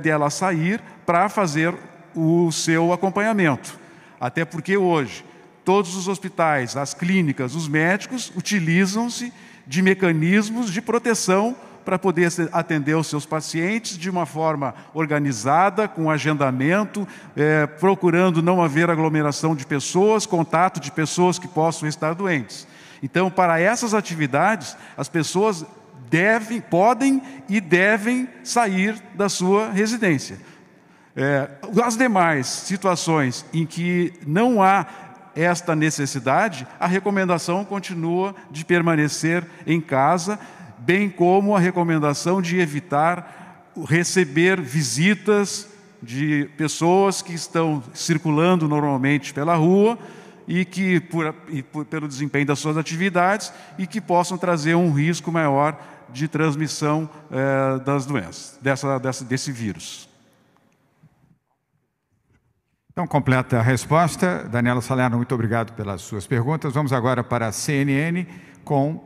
Speaker 4: dela sair para fazer o seu acompanhamento. Até porque hoje todos os hospitais, as clínicas, os médicos utilizam-se de mecanismos de proteção para poder atender os seus pacientes de uma forma organizada, com agendamento, procurando não haver aglomeração de pessoas, contato de pessoas que possam estar doentes. Então, para essas atividades, as pessoas podem e devem sair da sua residência. As demais situações em que não há esta necessidade, a recomendação continua de permanecer em casa, bem como a recomendação de evitar receber visitas de pessoas que estão circulando normalmente pela rua e que, pelo desempenho das suas atividades, e que possam trazer um risco maior de transmissão das doenças, desse vírus.
Speaker 1: Então, completa a resposta. Daniela Salerno, muito obrigado pelas suas perguntas. Vamos agora para a CNN com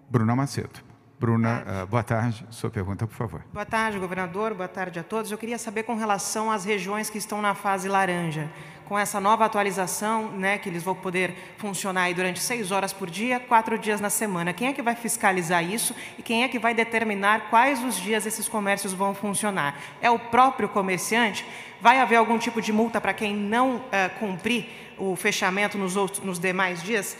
Speaker 1: Bruna Macedo. Bruna, boa tarde. Sua pergunta, por favor.
Speaker 8: Boa tarde, governador. Boa tarde a todos. Eu queria saber com relação às regiões que estão na fase laranja. Com essa nova atualização, que eles vão poder funcionar aí durante 6 horas por dia, 4 dias na semana. Quem é que vai fiscalizar isso e quem é que vai determinar quais os dias esses comércios vão funcionar? É o próprio comerciante? Vai haver algum tipo de multa para quem não cumprir o fechamento nos demais dias?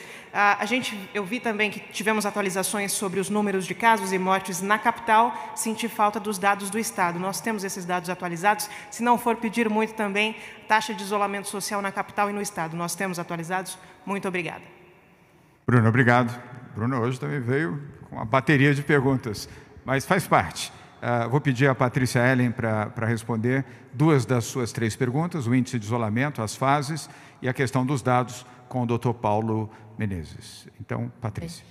Speaker 8: Eu vi também que tivemos atualizações sobre os números de casos e mortes na capital. Senti falta dos dados do Estado. Nós temos esses dados atualizados. Se não for pedir muito também, taxa de isolamento social na capital e no Estado. Nós temos atualizados. Muito obrigada.
Speaker 1: Bruno, obrigado. Bruno hoje também veio com uma bateria de perguntas, mas faz parte. Vou pedir a Patrícia Ellen para responder 2 das suas 3 perguntas, o índice de isolamento, as fases e a questão dos dados com o Dr. Paulo Menezes. Então, Patrícia.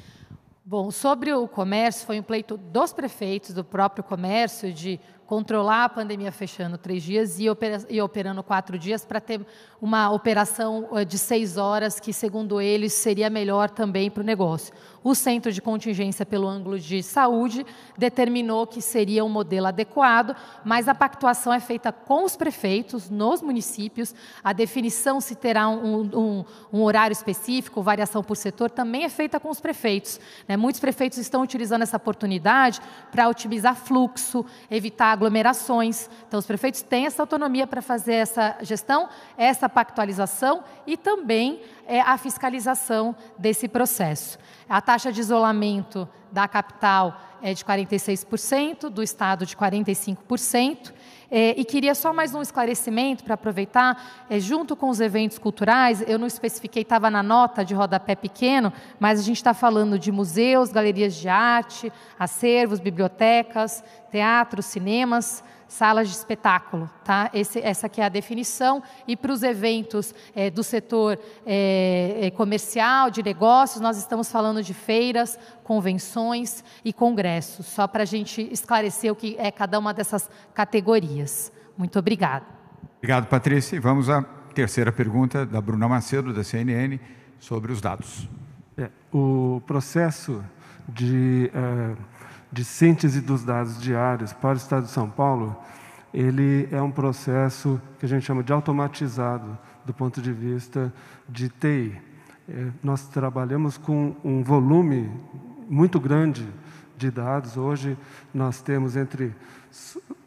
Speaker 2: Bom, sobre o comércio, foi um pleito dos prefeitos, do próprio comércio, de controlar a pandemia fechando 3 dias e operando 4 dias para ter uma operação de 6 horas que, segundo eles, seria melhor também para o negócio. O Centro de Contingência, pelo ângulo de saúde, determinou que seria um modelo adequado, mas a pactuação é feita com os prefeitos, nos municípios. A definição se terá um horário específico, variação por setor, também é feita com os prefeitos. Muitos prefeitos estão utilizando essa oportunidade para otimizar fluxo, evitar aglomerações. Então, os prefeitos têm essa autonomia para fazer essa gestão, essa pactualização e também a fiscalização desse processo. A taxa de isolamento da capital é de 46%, do estado de 45%. E queria só mais um esclarecimento para aproveitar, junto com os eventos culturais, eu não especifiquei, estava na nota de rodapé pequeno, mas a gente está falando de museus, galerias de arte, acervos, bibliotecas, teatros, cinemas, salas de espetáculo, tá? Essa aqui é a definição. E para os eventos do setor comercial, de negócios, nós estamos falando de feiras, convenções e congressos, só para a gente esclarecer o que é cada uma dessas categorias. Muito obrigada.
Speaker 1: Obrigado, Patrícia. E vamos à terceira pergunta da Bruna Macedo, da CNN, sobre os dados.
Speaker 5: O processo de síntese dos dados diários para o Estado de São Paulo, ele é um processo que a gente chama de automatizado do ponto de vista de TI. Nós trabalhamos com um volume muito grande de dados. Hoje nós temos entre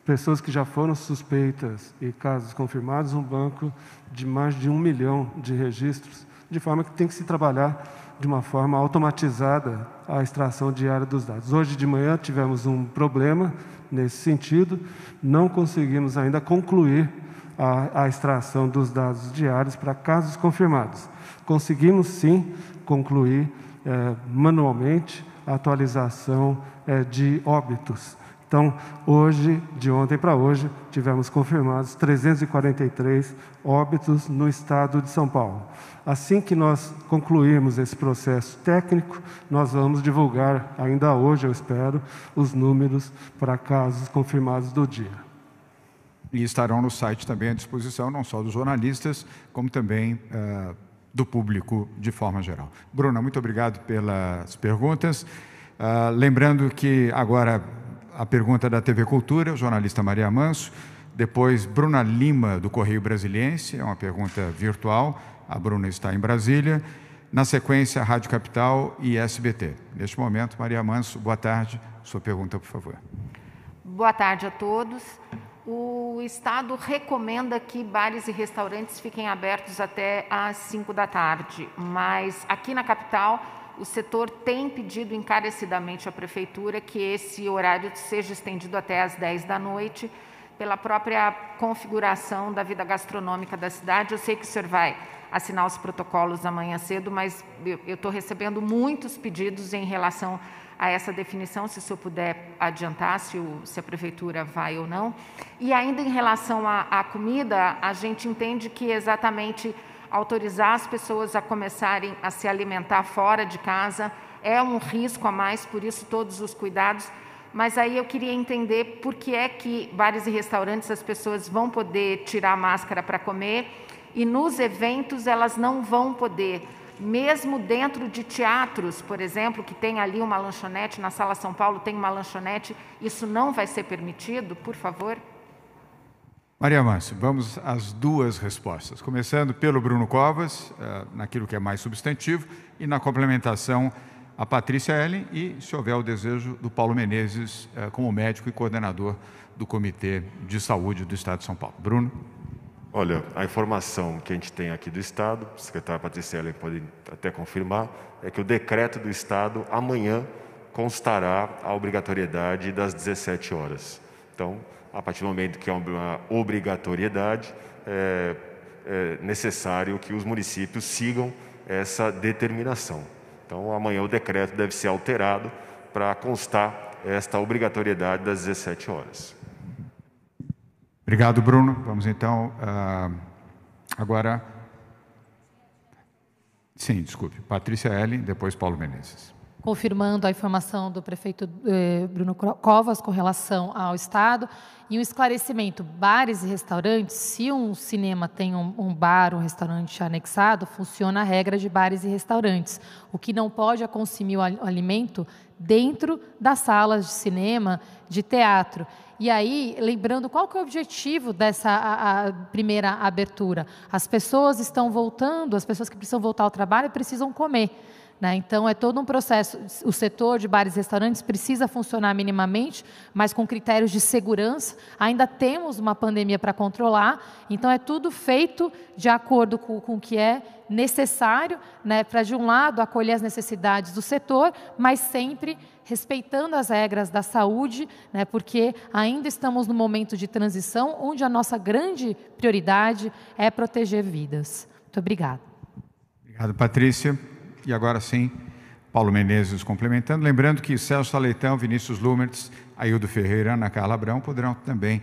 Speaker 5: pessoas que já foram suspeitas e casos confirmados um banco de mais de 1 milhão de registros, de forma que tem que se trabalhar de uma forma automatizada a extração diária dos dados. Hoje de manhã tivemos um problema nesse sentido, não conseguimos ainda concluir a extração dos dados diários para casos confirmados. Conseguimos sim concluir manualmente a atualização de óbitos. Então, hoje, de ontem para hoje, tivemos confirmados 343 óbitos no estado de São Paulo. Assim que nós concluirmos esse processo técnico, nós vamos divulgar, ainda hoje eu espero, os números para casos confirmados do dia.
Speaker 1: E estarão no site também à disposição, não só dos jornalistas, como também do público de forma geral. Bruna, muito obrigado pelas perguntas. Lembrando que agora a pergunta da TV Cultura, o jornalista Maria Manso, depois Bruna Lima, do Correio Brasiliense, é uma pergunta virtual, a Bruna está em Brasília, na sequência Rádio Capital e SBT. Neste momento, Maria Manso, boa tarde, sua pergunta, por favor.
Speaker 9: Boa tarde a todos. O Estado recomenda que bares e restaurantes fiquem abertos até às 5 da tarde, mas aqui na capital o setor tem pedido encarecidamente à Prefeitura que esse horário seja estendido até às 10 da noite, pela própria configuração da vida gastronômica da cidade. Eu sei que o senhor vai assinar os protocolos amanhã cedo, mas eu estou recebendo muitos pedidos em relação a essa definição, se o senhor puder adiantar se a Prefeitura vai ou não. E ainda em relação à comida, a gente entende que exatamente autorizar as pessoas a começarem a se alimentar fora de casa é um risco a mais, por isso todos os cuidados. Mas aí eu queria entender por que é que bares e restaurantes as pessoas vão poder tirar a máscara para comer e nos eventos elas não vão poder. Mesmo dentro de teatros, por exemplo, que tem ali uma lanchonete, na Sala São Paulo tem uma lanchonete, isso não vai ser permitido, por favor?
Speaker 1: Maria Manso, vamos às duas respostas, começando pelo Bruno Covas, naquilo que é mais substantivo, e na complementação a Patrícia Ellen e, se houver o desejo, do Paulo Menezes, como médico e coordenador do Comitê de Saúde do Estado de São Paulo. Bruno?
Speaker 3: Olha, a informação que a gente tem aqui do Estado, a secretária Patrícia Ellen pode até confirmar, é que o decreto do Estado amanhã constará a obrigatoriedade das 17 horas. Então, a partir do momento que é uma obrigatoriedade, é necessário que os municípios sigam essa determinação. Então, amanhã o decreto deve ser alterado para constar esta obrigatoriedade das 17 horas.
Speaker 1: Obrigado, Bruno. Vamos então agora... Sim, desculpe. Patrícia Ellen, depois Paulo Menezes.
Speaker 2: Confirmando a informação do prefeito Bruno Covas com relação ao Estado. E um esclarecimento, bares e restaurantes, se um cinema tem um bar, um restaurante anexado, funciona a regra de bares e restaurantes. O que não pode é consumir o alimento dentro das salas de cinema, de teatro. E aí, lembrando, qual que é o objetivo dessa primeira abertura? As pessoas estão voltando, as pessoas que precisam voltar ao trabalho precisam comer. Então, é todo um processo. O setor de bares e restaurantes precisa funcionar minimamente, mas com critérios de segurança. Ainda temos uma pandemia para controlar, então é tudo feito de acordo com o que é necessário, para, de um lado, acolher as necessidades do setor, mas sempre respeitando as regras da saúde, porque ainda estamos num momento de transição onde a nossa grande prioridade é proteger vidas. Muito obrigada.
Speaker 1: Obrigado, Patrícia. E agora sim, Paulo Menezes complementando. Lembrando que Celso Leitão, Vinícius Lumertz, Aildo Ferreira, Ana Carla Abrão poderão também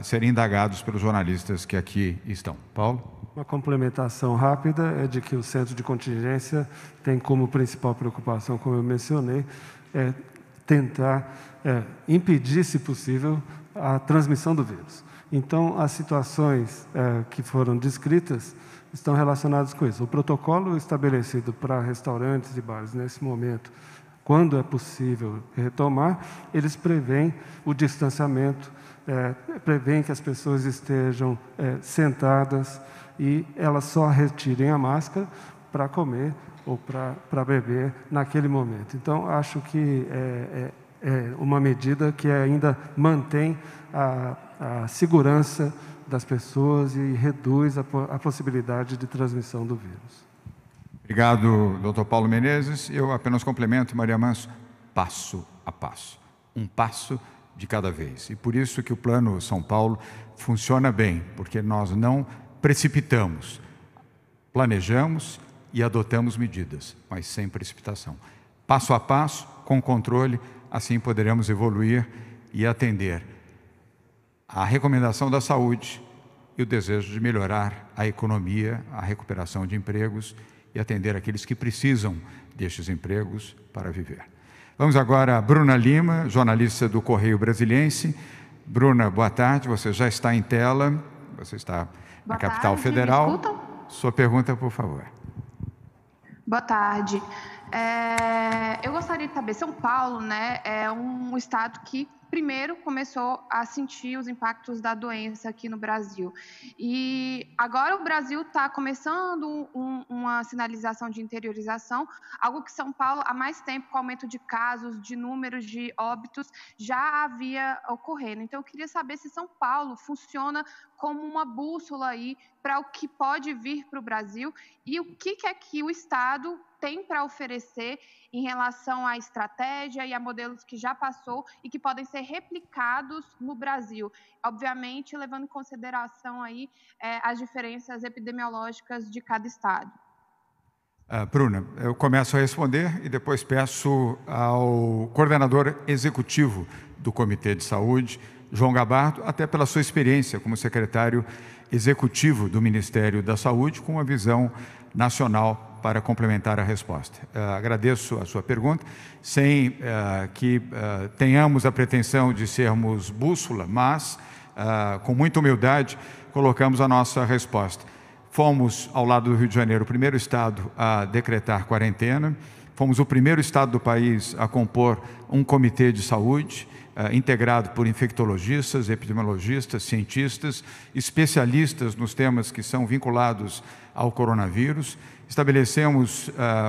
Speaker 1: ser indagados pelos jornalistas que aqui estão. Paulo?
Speaker 5: Uma complementação rápida é de que o centro de contingência tem como principal preocupação, como eu mencionei, tentar impedir, se possível, a transmissão do vírus. Então, as situações que foram descritas estão relacionadas com isso. O protocolo estabelecido para restaurantes e bares nesse momento, quando é possível retomar, eles prevêem o distanciamento, prevêem que as pessoas estejam sentadas e elas só retirem a máscara para comer ou para beber naquele momento. Então, acho que é uma medida que ainda mantém a segurança das pessoas e reduz a possibilidade de transmissão do vírus.
Speaker 1: Obrigado, doutor Paulo Menezes. Eu apenas complemento, Maria Manso, passo a passo. Um passo de cada vez. E por isso que o Plano São Paulo funciona bem, porque nós não precipitamos. Planejamos, e adotamos medidas, mas sem precipitação. Passo a passo, com controle, assim poderemos evoluir e atender a recomendação da saúde e o desejo de melhorar a economia, a recuperação de empregos e atender aqueles que precisam destes empregos para viver. Vamos agora a Bruna Lima, jornalista do Correio Brasiliense. Bruna, boa tarde, você já está em tela, você está na capital federal.
Speaker 10: Me escutam?
Speaker 1: Sua pergunta, por favor.
Speaker 10: Boa tarde. Eu gostaria de saber, São Paulo, né, é um estado que primeiro começou a sentir os impactos da doença aqui no Brasil. E agora o Brasil está começando uma sinalização de interiorização, algo que São Paulo, há mais tempo, com o aumento de casos, de números de óbitos, já havia ocorrendo. Então, eu queria saber se São Paulo funciona como uma bússola aí para o que pode vir para o Brasil e o que é que o Estado tem para oferecer em relação à estratégia e a modelos que já passou e que podem ser replicados no Brasil, obviamente levando em consideração aí as diferenças epidemiológicas de cada estado.
Speaker 1: Bruna, eu começo a responder e depois peço ao coordenador executivo do Comitê de Saúde, João Gabardo, até pela sua experiência como secretário executivo do Ministério da Saúde, com uma visão nacional para complementar a resposta. Agradeço a sua pergunta, sem que tenhamos a pretensão de sermos bússola, mas, com muita humildade, colocamos a nossa resposta. Fomos, ao lado do Rio de Janeiro, o primeiro estado a decretar quarentena, fomos o primeiro estado do país a compor um comitê de saúde, integrado por infectologistas, epidemiologistas, cientistas, especialistas nos temas que são vinculados ao coronavírus. Estabelecemos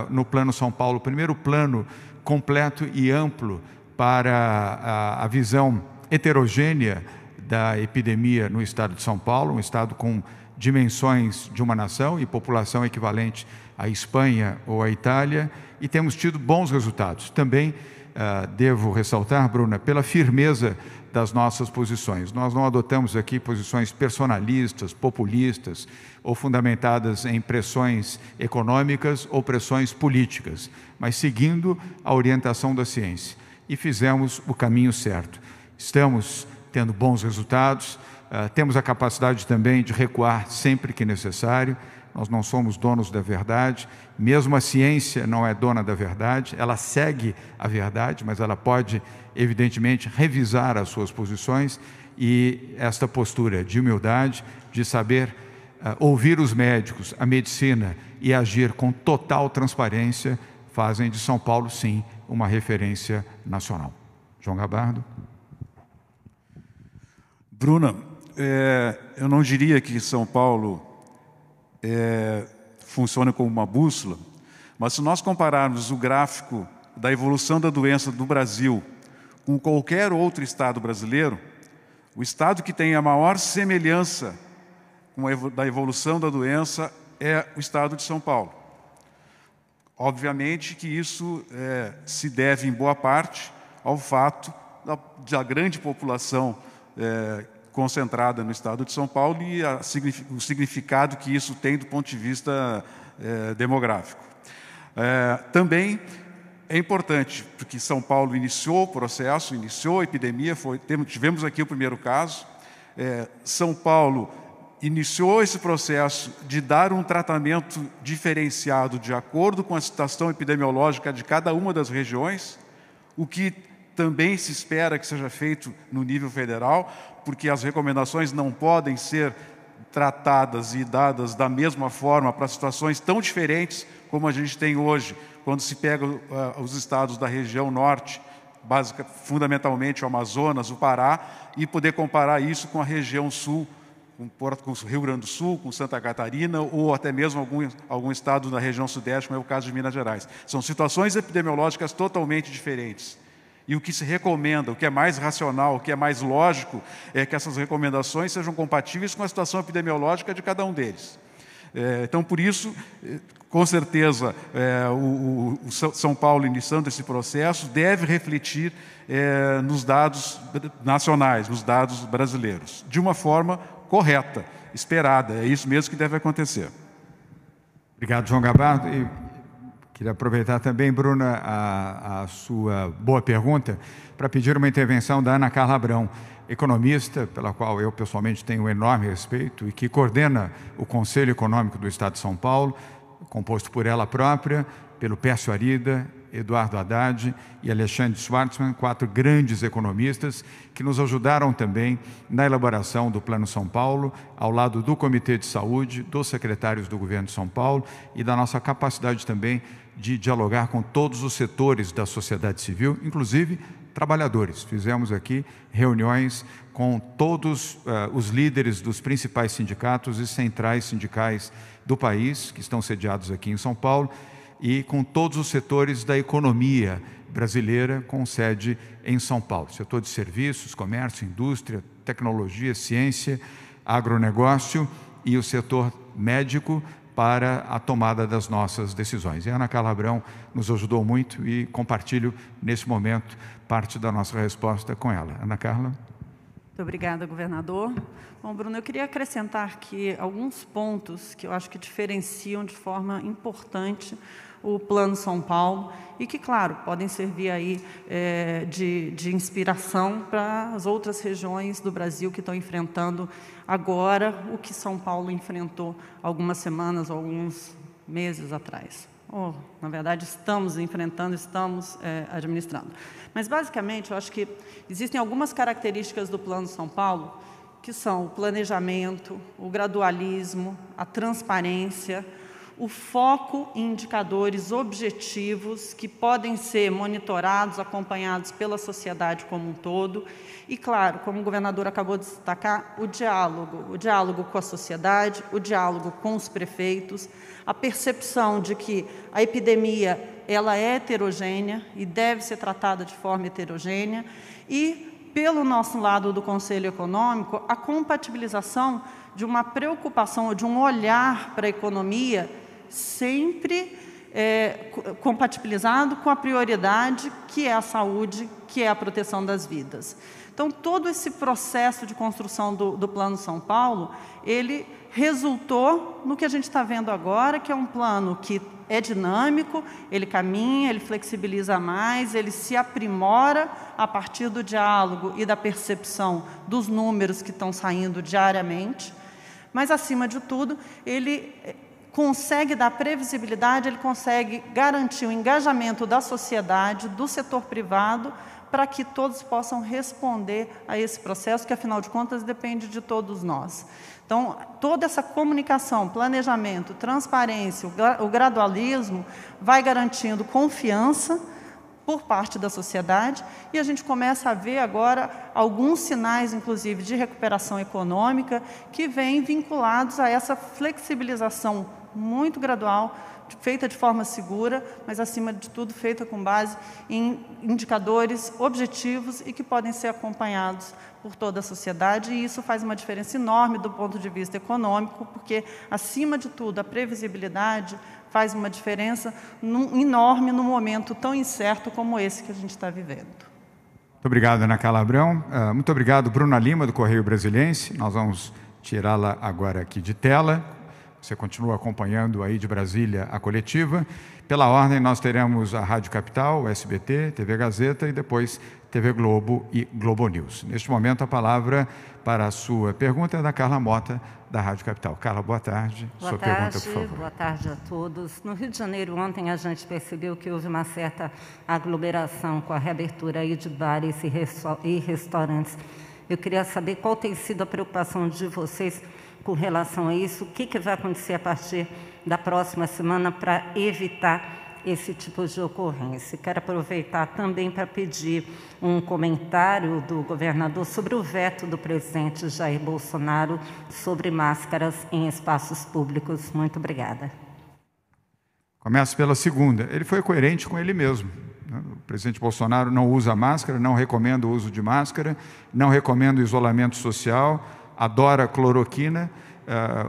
Speaker 1: no Plano São Paulo o primeiro plano completo e amplo para a visão heterogênea da epidemia no estado de São Paulo, um estado com dimensões de uma nação e população equivalente à Espanha ou à Itália, e temos tido bons resultados. Também devo ressaltar, Bruna, pela firmeza das nossas posições. Nós não adotamos aqui posições personalistas, populistas ou fundamentadas em pressões econômicas ou pressões políticas, mas seguindo a orientação da ciência. E fizemos o caminho certo. Estamos tendo bons resultados, temos a capacidade também de recuar sempre que necessário. Nós não somos donos da verdade, mesmo a ciência não é dona da verdade, ela segue a verdade, mas ela pode, evidentemente, revisar as suas posições, e esta postura de humildade, de saber ouvir os médicos, a medicina e agir com total transparência, fazem de São Paulo, sim, uma referência nacional. João Gabardo.
Speaker 4: Bruna, eu não diria que São Paulo funciona como uma bússola, mas se nós compararmos o gráfico da evolução da doença do Brasil com qualquer outro estado brasileiro, o estado que tem a maior semelhança da evolução da doença é o estado de São Paulo. Obviamente que isso se deve, em boa parte, ao fato da grande população concentrada no estado de São Paulo e o significado que isso tem do ponto de vista demográfico. Também é importante, porque São Paulo iniciou o processo, iniciou a epidemia, tivemos aqui o primeiro caso. São Paulo iniciou esse processo de dar um tratamento diferenciado de acordo com a situação epidemiológica de cada uma das regiões, o que também se espera que seja feito no nível federal, porque as recomendações não podem ser tratadas e dadas da mesma forma para situações tão diferentes como a gente tem hoje, quando se pega os estados da região norte, fundamentalmente o Amazonas, o Pará, e poder comparar isso com a região sul, com o Rio Grande do Sul, com Santa Catarina, ou até mesmo algum estado da região sudeste, como é o caso de Minas Gerais. São situações epidemiológicas totalmente diferentes. E o que se recomenda, o que é mais racional, o que é mais lógico, é que essas recomendações sejam compatíveis com a situação epidemiológica de cada um deles. Então, por isso, com certeza, o São Paulo, iniciando esse processo, deve refletir nos dados nacionais, nos dados brasileiros, de uma forma correta, esperada. É isso mesmo que deve acontecer.
Speaker 1: Obrigado, João Gabardo. E queria aproveitar também, Bruna, a sua boa pergunta para pedir uma intervenção da Ana Carla Abrão, economista, pela qual eu pessoalmente tenho um enorme respeito e que coordena o Conselho Econômico do Estado de São Paulo, composto por ela própria, pelo Pércio Arida, Eduardo Haddad e Alexandre Schwartzman, 4 grandes economistas que nos ajudaram também na elaboração do Plano São Paulo, ao lado do Comitê de Saúde, dos secretários do Governo de São Paulo e da nossa capacidade também de dialogar com todos os setores da sociedade civil, inclusive trabalhadores. Fizemos aqui reuniões com todos os líderes dos principais sindicatos e centrais sindicais do país, que estão sediados aqui em São Paulo, e com todos os setores da economia brasileira, com sede em São Paulo. Setor de serviços, comércio, indústria, tecnologia, ciência, agronegócio e o setor médico, para a tomada das nossas decisões. E a Ana Carla Abrão nos ajudou muito e compartilho, nesse momento, parte da nossa resposta com ela. Ana Carla?
Speaker 11: Muito obrigada, governador. Bom, Bruno, eu queria acrescentar aqui alguns pontos que eu acho que diferenciam de forma importante o Plano São Paulo e que, claro, podem servir aí de inspiração para as outras regiões do Brasil que estão enfrentando agora o que São Paulo enfrentou algumas semanas ou alguns meses atrás. Na verdade, estamos enfrentando, estamos administrando. Mas, basicamente, eu acho que existem algumas características do Plano São Paulo que são o planejamento, o gradualismo, a transparência, o foco em indicadores objetivos que podem ser monitorados, acompanhados pela sociedade como um todo e, claro, como o governador acabou de destacar, o diálogo com a sociedade, o diálogo com os prefeitos, a percepção de que a epidemia ela é heterogênea e deve ser tratada de forma heterogênea e, pelo nosso lado do Conselho Econômico, a compatibilização de uma preocupação ou de um olhar para a economia sempre compatibilizado com a prioridade que é a saúde, que é a proteção das vidas. Então, todo esse processo de construção do Plano São Paulo, ele resultou no que a gente está vendo agora, que é um plano que é dinâmico, ele caminha, ele flexibiliza mais, ele se aprimora a partir do diálogo e da percepção dos números que estão saindo diariamente, mas, acima de tudo, ele consegue dar previsibilidade, ele consegue garantir o engajamento da sociedade, do setor privado, para que todos possam responder a esse processo, que, afinal de contas, depende de todos nós. Então, toda essa comunicação, planejamento, transparência, o gradualismo, vai garantindo confiança por parte da sociedade e a gente começa a ver agora alguns sinais, inclusive, de recuperação econômica que vêm vinculados a essa flexibilização muito gradual, feita de forma segura, mas, acima de tudo, feita com base em indicadores objetivos e que podem ser acompanhados por toda a sociedade, e isso faz uma diferença enorme do ponto de vista econômico, porque, acima de tudo, a previsibilidade faz uma diferença enorme num momento tão incerto como esse que a gente está vivendo.
Speaker 1: Muito obrigado, Ana Carla Abrão. Muito obrigado, Bruna Lima, do Correio Brasiliense. Nós vamos tirá-la agora aqui de tela. Você continua acompanhando aí de Brasília a coletiva. Pela ordem, nós teremos a Rádio Capital, o SBT, TV Gazeta e depois TV Globo e Globo News. Neste momento, a palavra para a sua pergunta é da Carla Mota, da Rádio Capital. Carla, boa tarde.
Speaker 12: Boa tarde, por favor. Boa tarde a todos. No Rio de Janeiro, ontem, a gente percebeu que houve uma certa aglomeração com a reabertura aí de bares e restaurantes. Eu queria saber qual tem sido a preocupação de vocês com relação a isso, o que vai acontecer a partir da próxima semana para evitar esse tipo de ocorrência. Quero aproveitar também para pedir um comentário do governador sobre o veto do presidente Jair Bolsonaro sobre máscaras em espaços públicos. Muito obrigada.
Speaker 1: Começo pela segunda. Ele foi coerente com ele mesmo. O presidente Bolsonaro não usa máscara, não recomenda o uso de máscara, não recomenda o isolamento social, adora cloroquina.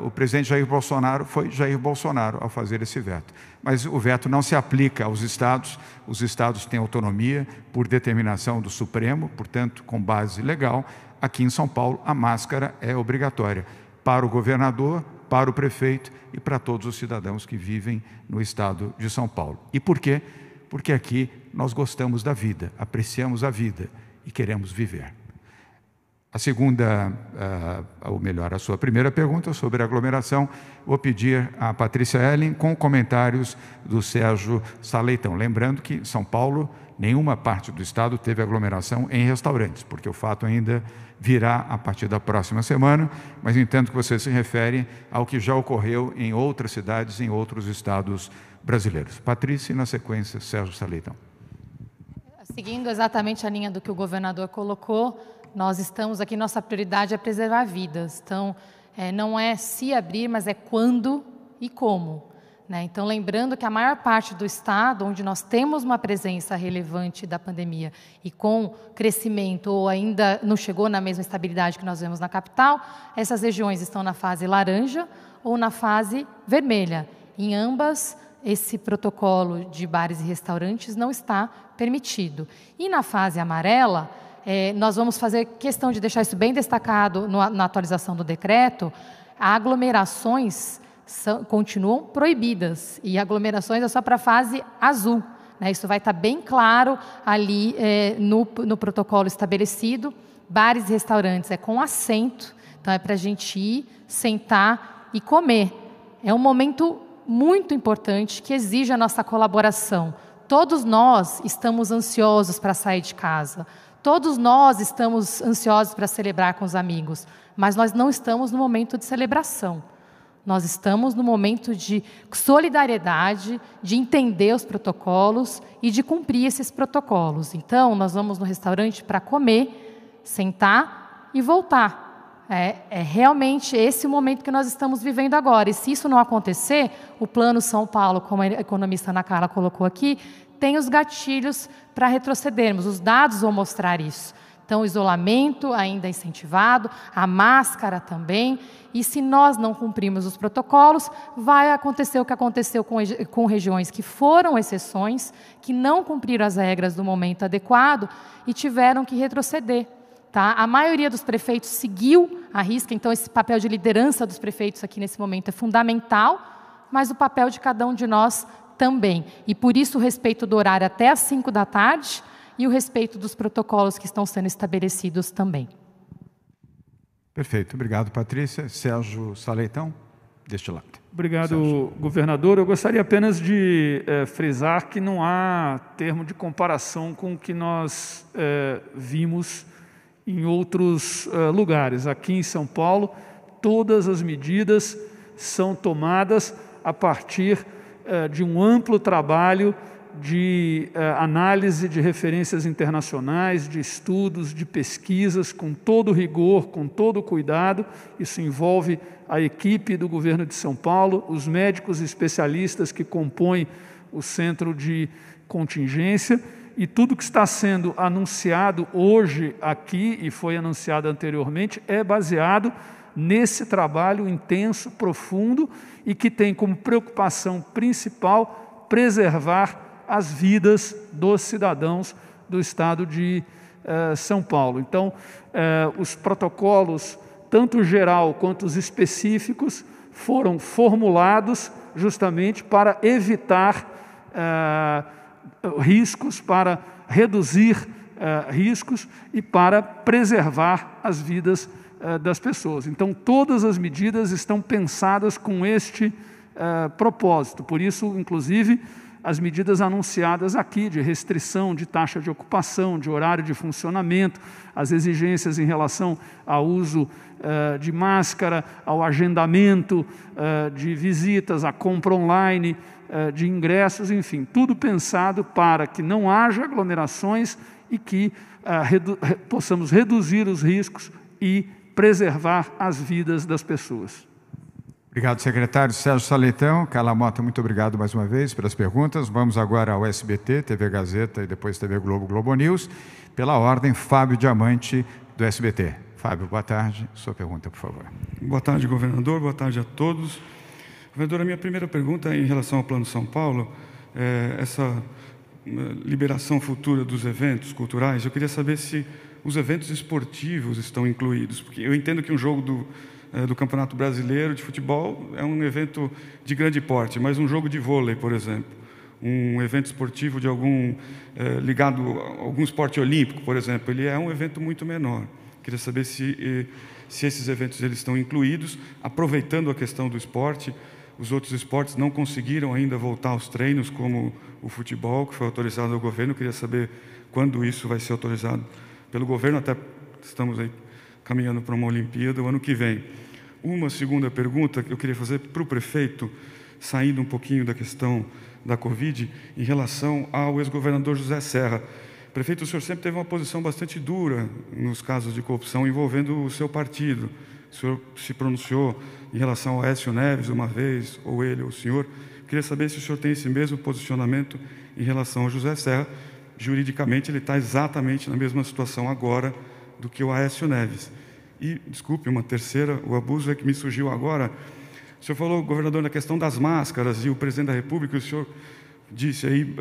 Speaker 1: O presidente Jair Bolsonaro foi Jair Bolsonaro ao fazer esse veto. Mas o veto não se aplica aos estados. Os estados têm autonomia por determinação do Supremo, portanto, com base legal. Aqui em São Paulo, a máscara é obrigatória para o governador, para o prefeito e para todos os cidadãos que vivem no estado de São Paulo. E por quê? Porque aqui nós gostamos da vida, apreciamos a vida e queremos viver. A segunda, ou melhor, a sua primeira pergunta sobre aglomeração, vou pedir à Patrícia Ellen com comentários do Sérgio Saleitão. Lembrando que São Paulo, nenhuma parte do estado teve aglomeração em restaurantes, porque o fato ainda virá a partir da próxima semana, mas entendo que você se refere ao que já ocorreu em outras cidades, em outros estados brasileiros. Patrícia e, na sequência, Sérgio Saleitão.
Speaker 2: Seguindo exatamente a linha do que o governador colocou, nós estamos aqui, nossa prioridade é preservar vidas. Então, não é se abrir, mas é quando e como. Né? Então, lembrando que a maior parte do estado, onde nós temos uma presença relevante da pandemia e com crescimento, ou ainda não chegou na mesma estabilidade que nós vemos na capital, essas regiões estão na fase laranja ou na fase vermelha. Em ambas, esse protocolo de bares e restaurantes não está permitido. E na fase amarela, nós vamos fazer questão de deixar isso bem destacado na atualização do decreto, aglomerações continuam proibidas, e aglomerações é só para a fase azul. Né? Isso vai estar bem claro ali no protocolo estabelecido. Bares e restaurantes é com assento, então é para a gente ir, sentar e comer. É um momento muito importante que exige a nossa colaboração. Todos nós estamos ansiosos para sair de casa. Todos nós estamos ansiosos para celebrar com os amigos, mas nós não estamos no momento de celebração. Nós estamos no momento de solidariedade, de entender os protocolos e de cumprir esses protocolos. Então, nós vamos no restaurante para comer, sentar e voltar. É realmente esse o momento que nós estamos vivendo agora. E se isso não acontecer, o Plano São Paulo, como a economista Ana Carla colocou aqui, tem os gatilhos para retrocedermos. Os dados vão mostrar isso. Então, o isolamento ainda é incentivado, a máscara também. E se nós não cumprirmos os protocolos, vai acontecer o que aconteceu com regiões que foram exceções, que não cumpriram as regras do momento adequado e tiveram que retroceder. Tá? A maioria dos prefeitos seguiu a risca, então esse papel de liderança dos prefeitos aqui nesse momento é fundamental, mas o papel de cada um de nós também. E por isso o respeito do horário até às 5 da tarde e o respeito dos protocolos que estão sendo estabelecidos também.
Speaker 1: Perfeito. Obrigado, Patrícia. Sérgio Saleitão, deste lado.
Speaker 13: Obrigado,
Speaker 1: Sérgio.
Speaker 13: governador. Eu gostaria apenas de frisar que não há termo de comparação com o que nós vimos em outros lugares. Aqui em São Paulo, todas as medidas são tomadas a partir de um amplo trabalho de análise de referências internacionais, de estudos, de pesquisas, com todo rigor, com todo cuidado. Isso envolve a equipe do governo de São Paulo, os médicos especialistas que compõem o centro de contingência, e tudo que está sendo anunciado hoje aqui, e foi anunciado anteriormente, é baseado nesse trabalho intenso, profundo, e que tem como preocupação principal preservar as vidas dos cidadãos do estado de São Paulo. Então, os protocolos, tanto o geral quanto os específicos, foram formulados justamente para evitar riscos, para reduzir riscos e para preservar as vidas das pessoas. Então, todas as medidas estão pensadas com este propósito. Por isso, inclusive, as medidas anunciadas aqui de restrição de taxa de ocupação, de horário de funcionamento, as exigências em relação ao uso de máscara, ao agendamento de visitas, à compra online de ingressos, enfim, tudo pensado para que não haja aglomerações e que possamos reduzir os riscos e preservar as vidas das pessoas.
Speaker 1: Obrigado, secretário. Sérgio Saleitão. Carla Mota, muito obrigado mais uma vez pelas perguntas. Vamos agora ao SBT, TV Gazeta e depois TV Globo, Globo News. Pela ordem, Fábio Diamante, do SBT. Fábio, boa tarde. Sua pergunta, por favor.
Speaker 14: Boa tarde, governador. Boa tarde a todos. Governador, a minha primeira pergunta é em relação ao Plano São Paulo. Essa liberação futura dos eventos culturais, eu queria saber se os eventos esportivos estão incluídos, porque eu entendo que um jogo do Campeonato Brasileiro de Futebol é um evento de grande porte, mas um jogo de vôlei, por exemplo, um evento esportivo de ligado a algum esporte olímpico, por exemplo, ele é um evento muito menor. Queria saber se esses eventos eles estão incluídos, aproveitando a questão do esporte. Os outros esportes não conseguiram ainda voltar aos treinos, como o futebol, que foi autorizado ao governo. Queria saber quando isso vai ser autorizado pelo governo, até estamos aí caminhando para uma Olimpíada o ano que vem. Uma segunda pergunta que eu queria fazer para o prefeito, saindo um pouquinho da questão da Covid, em relação ao ex-governador José Serra. Prefeito, o senhor sempre teve uma posição bastante dura nos casos de corrupção envolvendo o seu partido. O senhor se pronunciou em relação ao Aécio Neves uma vez, ou ele, ou o senhor. Queria saber se o senhor tem esse mesmo posicionamento em relação ao José Serra. Juridicamente, ele está exatamente na mesma situação agora do que o Aécio Neves. E, desculpe, uma terceira, o abuso é que me surgiu agora. O senhor falou, governador, na questão das máscaras, e o presidente da República, o senhor disse aí,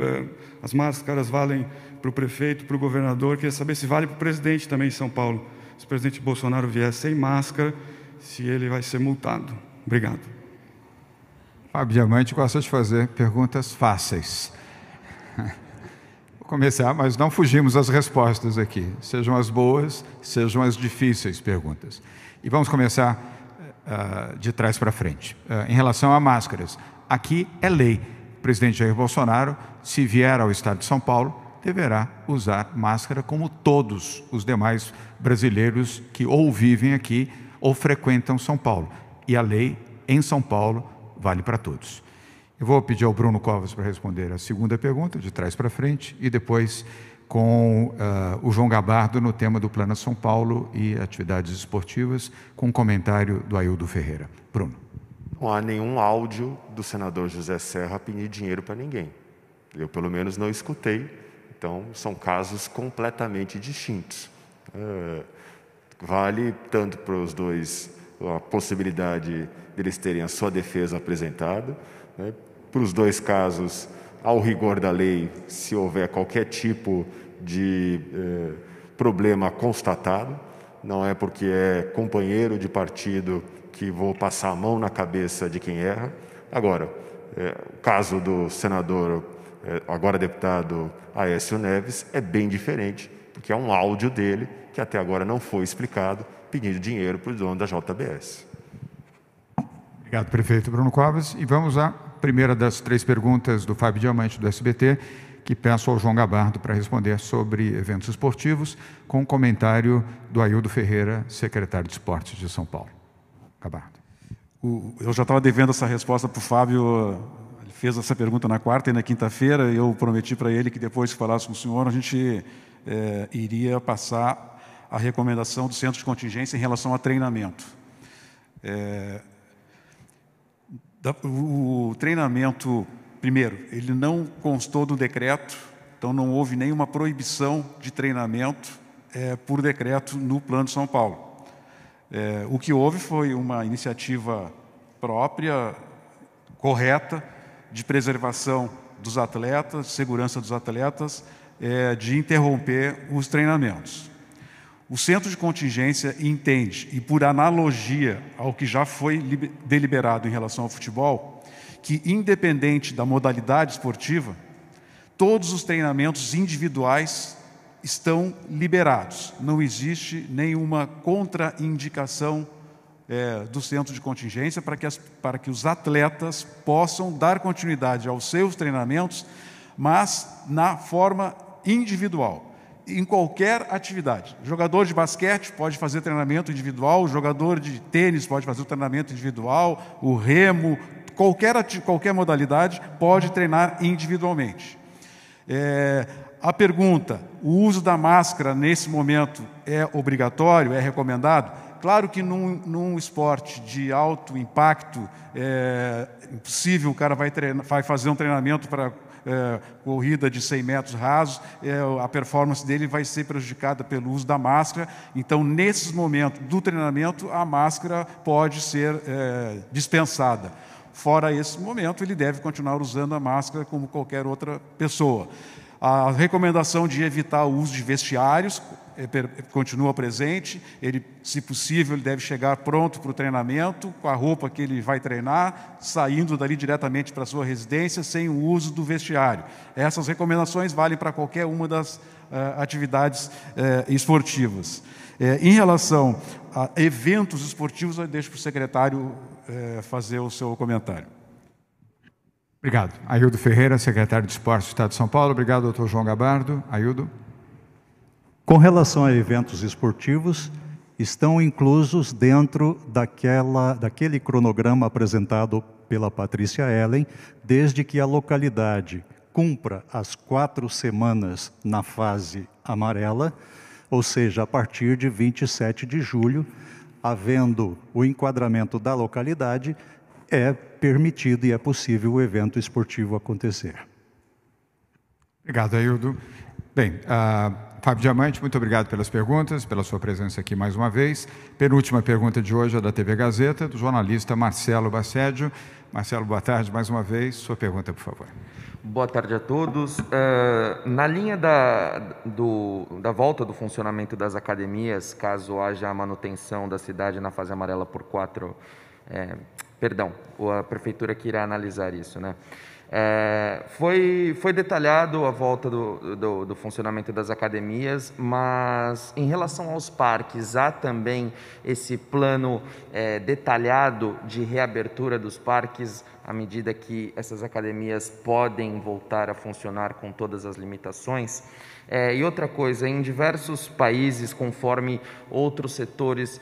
Speaker 14: as máscaras valem para o prefeito, para o governador. Queria saber se vale para o presidente também em São Paulo. Se o presidente Bolsonaro vier sem máscara, se ele vai ser multado. Obrigado.
Speaker 1: Fábio Diamante gosta de fazer perguntas fáceis. Vou começar, mas não fugimos das respostas aqui. Sejam as boas, sejam as difíceis perguntas. E vamos começar de trás para frente. Em relação a máscaras, aqui é lei. O presidente Jair Bolsonaro, se vier ao estado de São Paulo, deverá usar máscara como todos os demais brasileiros que ou vivem aqui ou frequentam São Paulo. E a lei em São Paulo vale para todos. Eu vou pedir ao Bruno Covas para responder a segunda pergunta, de trás para frente, e depois com o João Gabardo no tema do Plano São Paulo e atividades esportivas, com um comentário do Aildo Ferreira. Bruno.
Speaker 3: Não há nenhum áudio do senador José Serra pedir dinheiro para ninguém. Eu, pelo menos, não escutei. Então, são casos completamente distintos. Vale tanto para os dois a possibilidade deles terem a sua defesa apresentada, né? Para os dois casos, ao rigor da lei, se houver qualquer tipo de problema constatado, não é porque é companheiro de partido que vou passar a mão na cabeça de quem erra. Agora, o caso do senador, agora deputado Aécio Neves, é bem diferente, porque é um áudio dele que até agora não foi explicado, pedindo dinheiro para o dono da JBS.
Speaker 1: Obrigado, prefeito Bruno Covas. E vamos à primeira das três perguntas do Fábio Diamante, do SBT, que peço ao João Gabardo para responder sobre eventos esportivos, com um comentário do Aildo Ferreira, secretário de Esportes de São Paulo. Gabardo.
Speaker 4: Eu já estava devendo essa resposta para o Fábio. Ele fez essa pergunta na quarta e na quinta-feira. Eu prometi para ele que depois que falasse com o senhor, a gente iria passar a recomendação do centro de contingência em relação a treinamento. O treinamento, primeiro, ele não constou do decreto, então não houve nenhuma proibição de treinamento por decreto no Plano de São Paulo. O que houve foi uma iniciativa própria, correta, de preservação dos atletas, segurança dos atletas, de interromper os treinamentos. O centro de contingência entende, e por analogia ao que já foi deliberado em relação ao futebol, que independente da modalidade esportiva, todos os treinamentos individuais estão liberados. Não existe nenhuma contraindicação do centro de contingência para que os atletas possam dar continuidade aos seus treinamentos, mas na forma individual. Em qualquer atividade. O jogador de basquete pode fazer treinamento individual, o jogador de tênis pode fazer o treinamento individual, o remo, qualquer modalidade pode treinar individualmente. A pergunta, o uso da máscara nesse momento é obrigatório, é recomendado? Claro que num esporte de alto impacto, é impossível, o cara vai fazer um treinamento para corrida de 100 metros rasos, a performance dele vai ser prejudicada pelo uso da máscara. Então, nesses momentos do treinamento, a máscara pode ser dispensada. Fora esse momento, ele deve continuar usando a máscara como qualquer outra pessoa. A recomendação de evitar o uso de vestiários continua presente. Ele, se possível, ele deve chegar pronto para o treinamento, com a roupa que ele vai treinar, saindo dali diretamente para a sua residência, sem o uso do vestiário. Essas recomendações valem para qualquer uma das atividades esportivas. Em relação a eventos esportivos, eu deixo para o secretário fazer o seu comentário.
Speaker 1: Obrigado. Aildo Ferreira, secretário de Esportes do Estado de São Paulo. Obrigado, doutor João Gabardo. Aildo.
Speaker 15: Com relação a eventos esportivos, estão inclusos dentro daquele cronograma apresentado pela Patrícia Ellen, desde que a localidade cumpra as 4 semanas na fase amarela, ou seja, a partir de 27 de julho, havendo o enquadramento da localidade, é permitido e é possível o evento esportivo acontecer.
Speaker 1: Obrigado, Aildo. Bem, Fábio Diamante, muito obrigado pelas perguntas, pela sua presença aqui mais uma vez. Penúltima pergunta de hoje é da TV Gazeta, do jornalista Marcelo Bassédio. Marcelo, boa tarde mais uma vez. Sua pergunta, por favor.
Speaker 16: Boa tarde a todos. Na linha da volta do funcionamento das academias, caso haja a manutenção da cidade na fase amarela por 4... Perdão, a prefeitura que irá analisar isso, né? Foi detalhado a volta do funcionamento das academias, mas em relação aos parques, há também esse plano detalhado de reabertura dos parques à medida que essas academias podem voltar a funcionar com todas as limitações? E outra coisa, em diversos países, conforme outros setores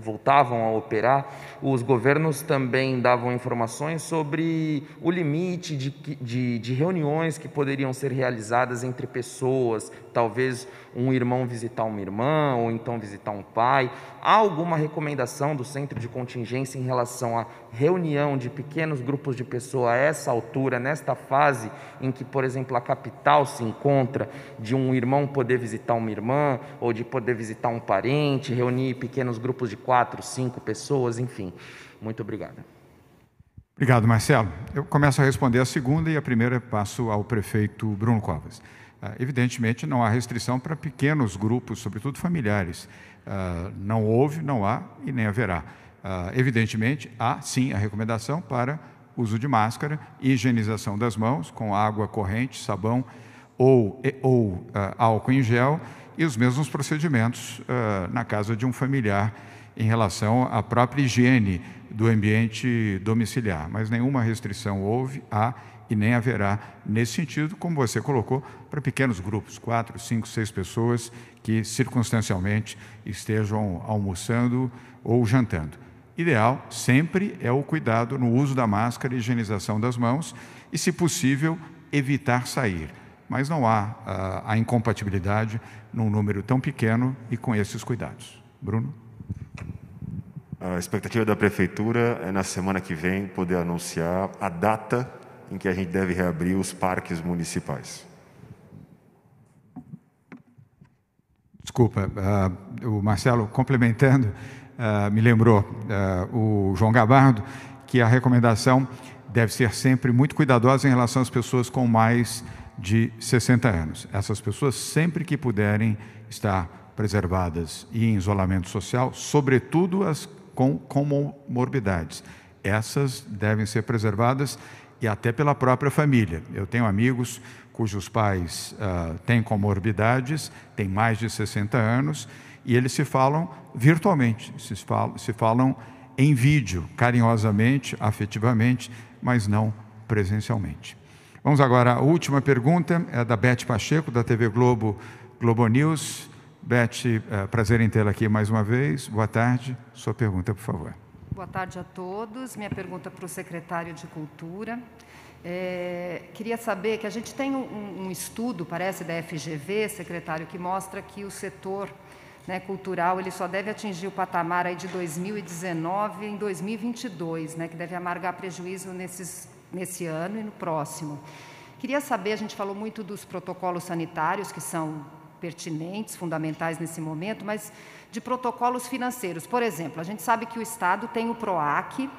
Speaker 16: voltavam a operar, os governos também davam informações sobre o limite de reuniões que poderiam ser realizadas entre pessoas, talvez um irmão visitar uma irmã, ou então visitar um pai. Há alguma recomendação do centro de contingência em relação à reunião de pequenos grupos de pessoas a essa altura, nesta fase em que, por exemplo, a capital se encontra, de um irmão poder visitar uma irmã, ou de poder visitar um parente, reunir pequenos grupos de 4, 5 pessoas, enfim. Muito obrigado.
Speaker 1: Obrigado, Marcelo. Eu começo a responder a segunda e a primeira passo ao prefeito Bruno Covas. Evidentemente, não há restrição para pequenos grupos, sobretudo familiares. Não houve, não há e nem haverá. Evidentemente, há sim a recomendação para uso de máscara e higienização das mãos com água corrente, sabão ou álcool em gel e os mesmos procedimentos na casa de um familiar em relação à própria higiene do ambiente domiciliar. Mas nenhuma restrição houve, há e nem haverá nesse sentido, como você colocou, para pequenos grupos, 4, 5, 6 pessoas que circunstancialmente estejam almoçando ou jantando. Ideal sempre é o cuidado no uso da máscara e higienização das mãos e, se possível, evitar sair. Mas não há a incompatibilidade num número tão pequeno e com esses cuidados. Bruno?
Speaker 3: A expectativa da Prefeitura é, na semana que vem, poder anunciar a data em que a gente deve reabrir os parques municipais.
Speaker 1: Desculpa, o Marcelo, complementando, me lembrou o João Gabardo, que a recomendação deve ser sempre muito cuidadosa em relação às pessoas com mais de 60 anos. Essas pessoas, sempre que puderem estar preservadas e em isolamento social, sobretudo as com comorbidades. Essas devem ser preservadas e até pela própria família. Eu tenho amigos cujos pais têm comorbidades, têm mais de 60 anos, e eles se falam virtualmente, se falam em vídeo, carinhosamente, afetivamente, mas não presencialmente. Vamos agora à última pergunta, é da Beth Pacheco, da TV Globo News. Beth, prazer em tê-la aqui mais uma vez. Boa tarde. Sua pergunta, por favor.
Speaker 17: Boa tarde a todos. Minha pergunta para o secretário de Cultura. Queria saber que a gente tem um estudo, parece, da FGV, secretário, que mostra que o setor cultural ele só deve atingir o patamar aí de 2019 em 2022, que deve amargar prejuízo nesse ano e no próximo. Queria saber, a gente falou muito dos protocolos sanitários, que são pertinentes, fundamentais nesse momento, mas de protocolos financeiros. Por exemplo, a gente sabe que o Estado tem o PROAC,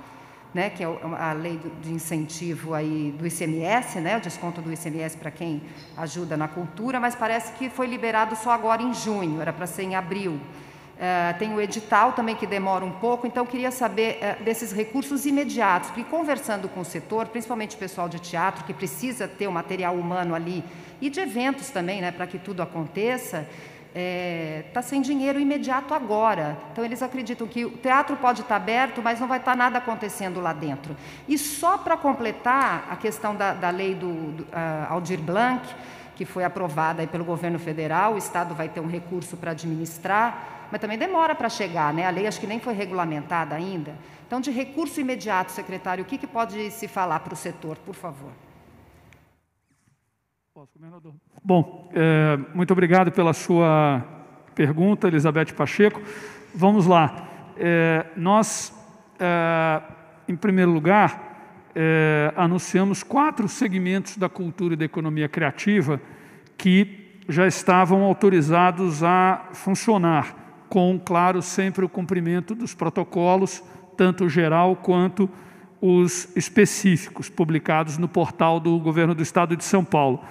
Speaker 17: né, que é a lei de incentivo aí do ICMS, né, o desconto do ICMS para quem ajuda na cultura, mas parece que foi liberado só agora em junho, era para ser em abril. Tem o edital também que demora um pouco, então eu queria saber desses recursos imediatos, porque conversando com o setor, principalmente o pessoal de teatro, que precisa ter o material humano ali, e de eventos também, né, para que tudo aconteça, está sem dinheiro imediato agora. Então, eles acreditam que o teatro pode estar aberto, mas não vai estar nada acontecendo lá dentro. E só para completar a questão da lei do Aldir Blanc, que foi aprovada aí pelo governo federal, o Estado vai ter um recurso para administrar, mas também demora para chegar, né? A lei acho que nem foi regulamentada ainda. Então, de recurso imediato, secretário, o que pode se falar para o setor, por favor?
Speaker 13: Posso, governador? Bom, muito obrigado pela sua pergunta, Elizabeth Pacheco. Vamos lá. Nós, em primeiro lugar, anunciamos 4 segmentos da cultura e da economia criativa que já estavam autorizados a funcionar, com, claro, sempre o cumprimento dos protocolos, tanto o geral quanto os específicos, publicados no portal do Governo do Estado de São Paulo.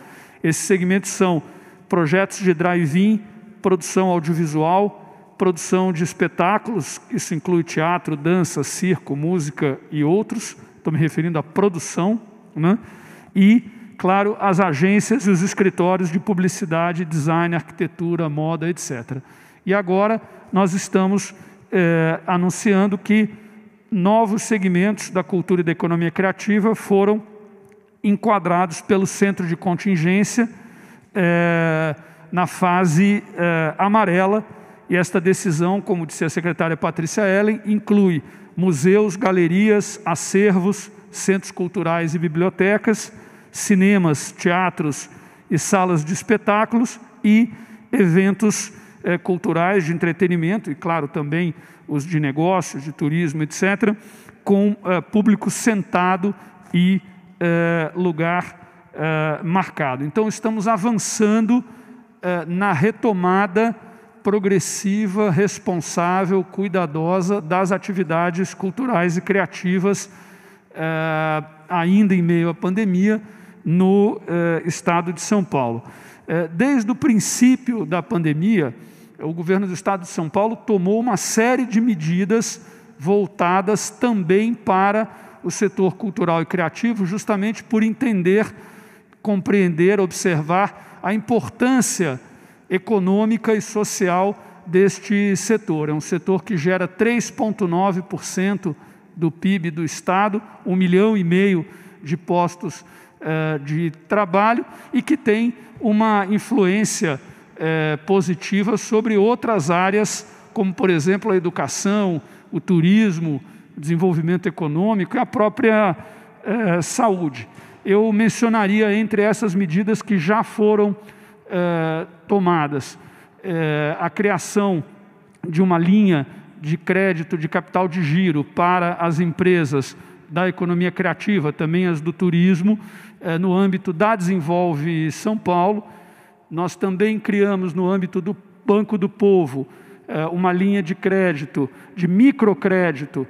Speaker 13: Esses segmentos são projetos de drive-in, produção audiovisual, produção de espetáculos, isso inclui teatro, dança, circo, música e outros, estou me referindo à produção, né? E, claro, as agências e os escritórios de publicidade, design, arquitetura, moda, etc. E agora nós estamos anunciando que novos segmentos da cultura e da economia criativa foram enquadrados pelo centro de contingência na fase amarela, e esta decisão, como disse a secretária Patrícia Ellen, inclui museus, galerias, acervos, centros culturais e bibliotecas, cinemas, teatros e salas de espetáculos e eventos culturais de entretenimento, e claro também os de negócios, de turismo, etc., com público sentado e lugar marcado. Então, estamos avançando na retomada progressiva, responsável, cuidadosa das atividades culturais e criativas, ainda em meio à pandemia, no Estado de São Paulo. Desde o princípio da pandemia, o governo do Estado de São Paulo tomou uma série de medidas voltadas também para o setor cultural e criativo, justamente por entender, compreender, observar a importância econômica e social deste setor. É um setor que gera 3,9% do PIB do Estado, 1,5 milhão de postos de trabalho e que tem uma influência positiva sobre outras áreas, como, por exemplo, a educação, o turismo, o desenvolvimento econômico e a própria saúde. Eu mencionaria entre essas medidas que já foram tomadas a criação de uma linha de crédito de capital de giro para as empresas da economia criativa, também as do turismo, no âmbito da Desenvolve São Paulo. Nós também criamos, no âmbito do Banco do Povo, uma linha de crédito, de microcrédito,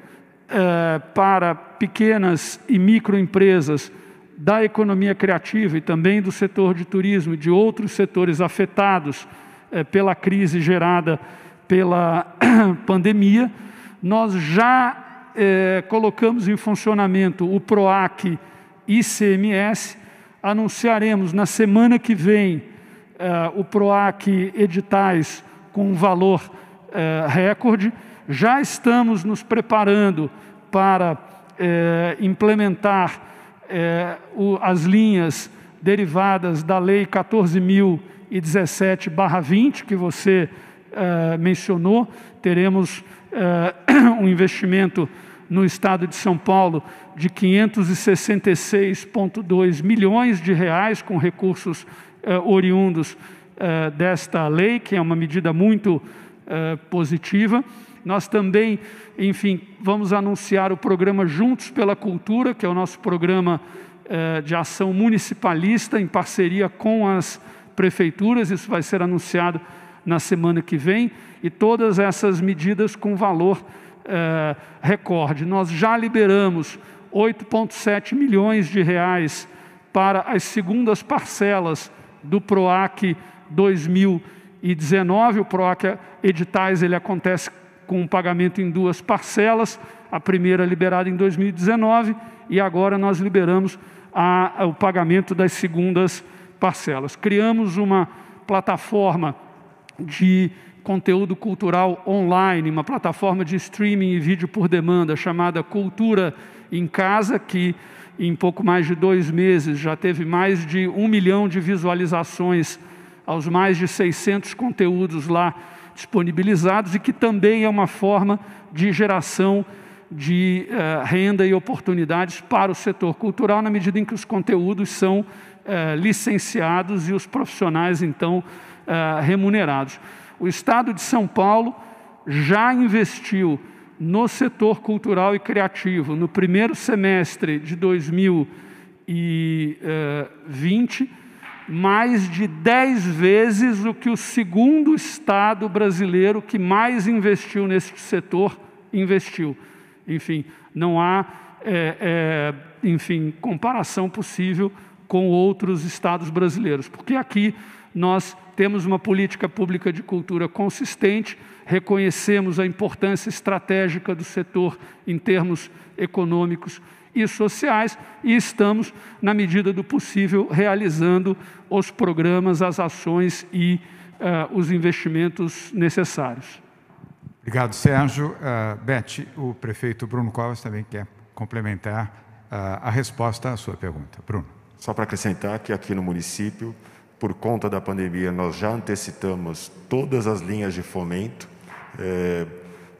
Speaker 13: para pequenas e microempresas da economia criativa e também do setor de turismo e de outros setores afetados pela crise gerada pela pandemia. Nós já colocamos em funcionamento o PROAC ICMS, anunciaremos na semana que vem o PROAC editais com um valor recorde. Já estamos nos preparando para implementar as linhas derivadas da Lei 14.017/20, que você mencionou. Teremos um investimento no Estado de São Paulo de 566,2 milhões de reais, com recursos oriundos desta lei, que é uma medida muito positiva. Nós também, enfim, vamos anunciar o programa Juntos pela Cultura, que é o nosso programa de ação municipalista em parceria com as prefeituras. Isso vai ser anunciado na semana que vem, e todas essas medidas com valor recorde. Nós já liberamos 8,7 milhões de reais para as segundas parcelas do PROAC 2019. O PROAC Editais ele acontece com um pagamento em 2 parcelas, a primeira liberada em 2019 e agora nós liberamos o pagamento das segundas parcelas. Criamos uma plataforma de conteúdo cultural online, uma plataforma de streaming e vídeo por demanda chamada Cultura em Casa, que em pouco mais de 2 meses já teve mais de 1 milhão de visualizações aos mais de 600 conteúdos lá disponibilizados e que também é uma forma de geração de renda e oportunidades para o setor cultural, na medida em que os conteúdos são licenciados e os profissionais, então, remunerados. O Estado de São Paulo já investiu no setor cultural e criativo, no primeiro semestre de 2020, mais de 10 vezes o que o segundo Estado brasileiro que mais investiu nesse setor investiu. Enfim, não há comparação possível com outros estados brasileiros, porque aqui nós temos uma política pública de cultura consistente, reconhecemos a importância estratégica do setor em termos econômicos e sociais e estamos, na medida do possível, realizando os programas, as ações e os investimentos necessários.
Speaker 1: Obrigado, Sérgio. Beth, o prefeito Bruno Covas também quer complementar a resposta à sua pergunta. Bruno.
Speaker 3: Só para acrescentar que aqui no município, por conta da pandemia, nós já antecipamos todas as linhas de fomento,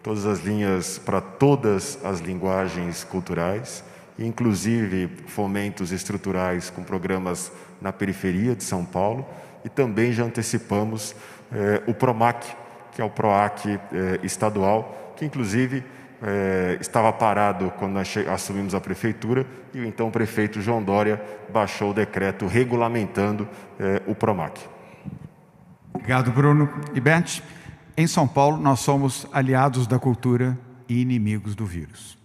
Speaker 3: todas as linhas para todas as linguagens culturais, inclusive fomentos estruturais com programas na periferia de São Paulo, e também já antecipamos o PROMAC, que é o PROAC estadual, que inclusive estava parado quando nós assumimos a prefeitura, e então o prefeito João Dória baixou o decreto regulamentando o PROMAC.
Speaker 1: Obrigado, Bruno. E Beth, em São Paulo nós somos aliados da cultura e inimigos do vírus.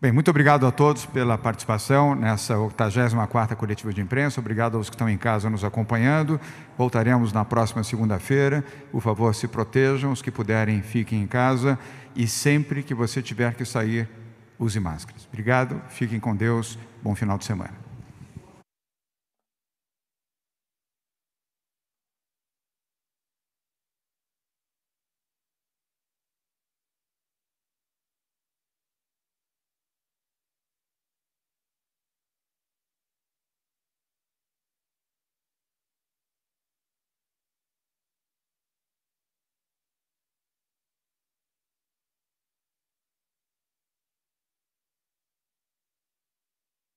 Speaker 1: Bem, muito obrigado a todos pela participação nessa 84ª coletiva de imprensa. Obrigado aos que estão em casa nos acompanhando. Voltaremos na próxima segunda-feira. Por favor, se protejam. Os que puderem, fiquem em casa. E sempre que você tiver que sair, use máscaras. Obrigado. Fiquem com Deus. Bom final de semana.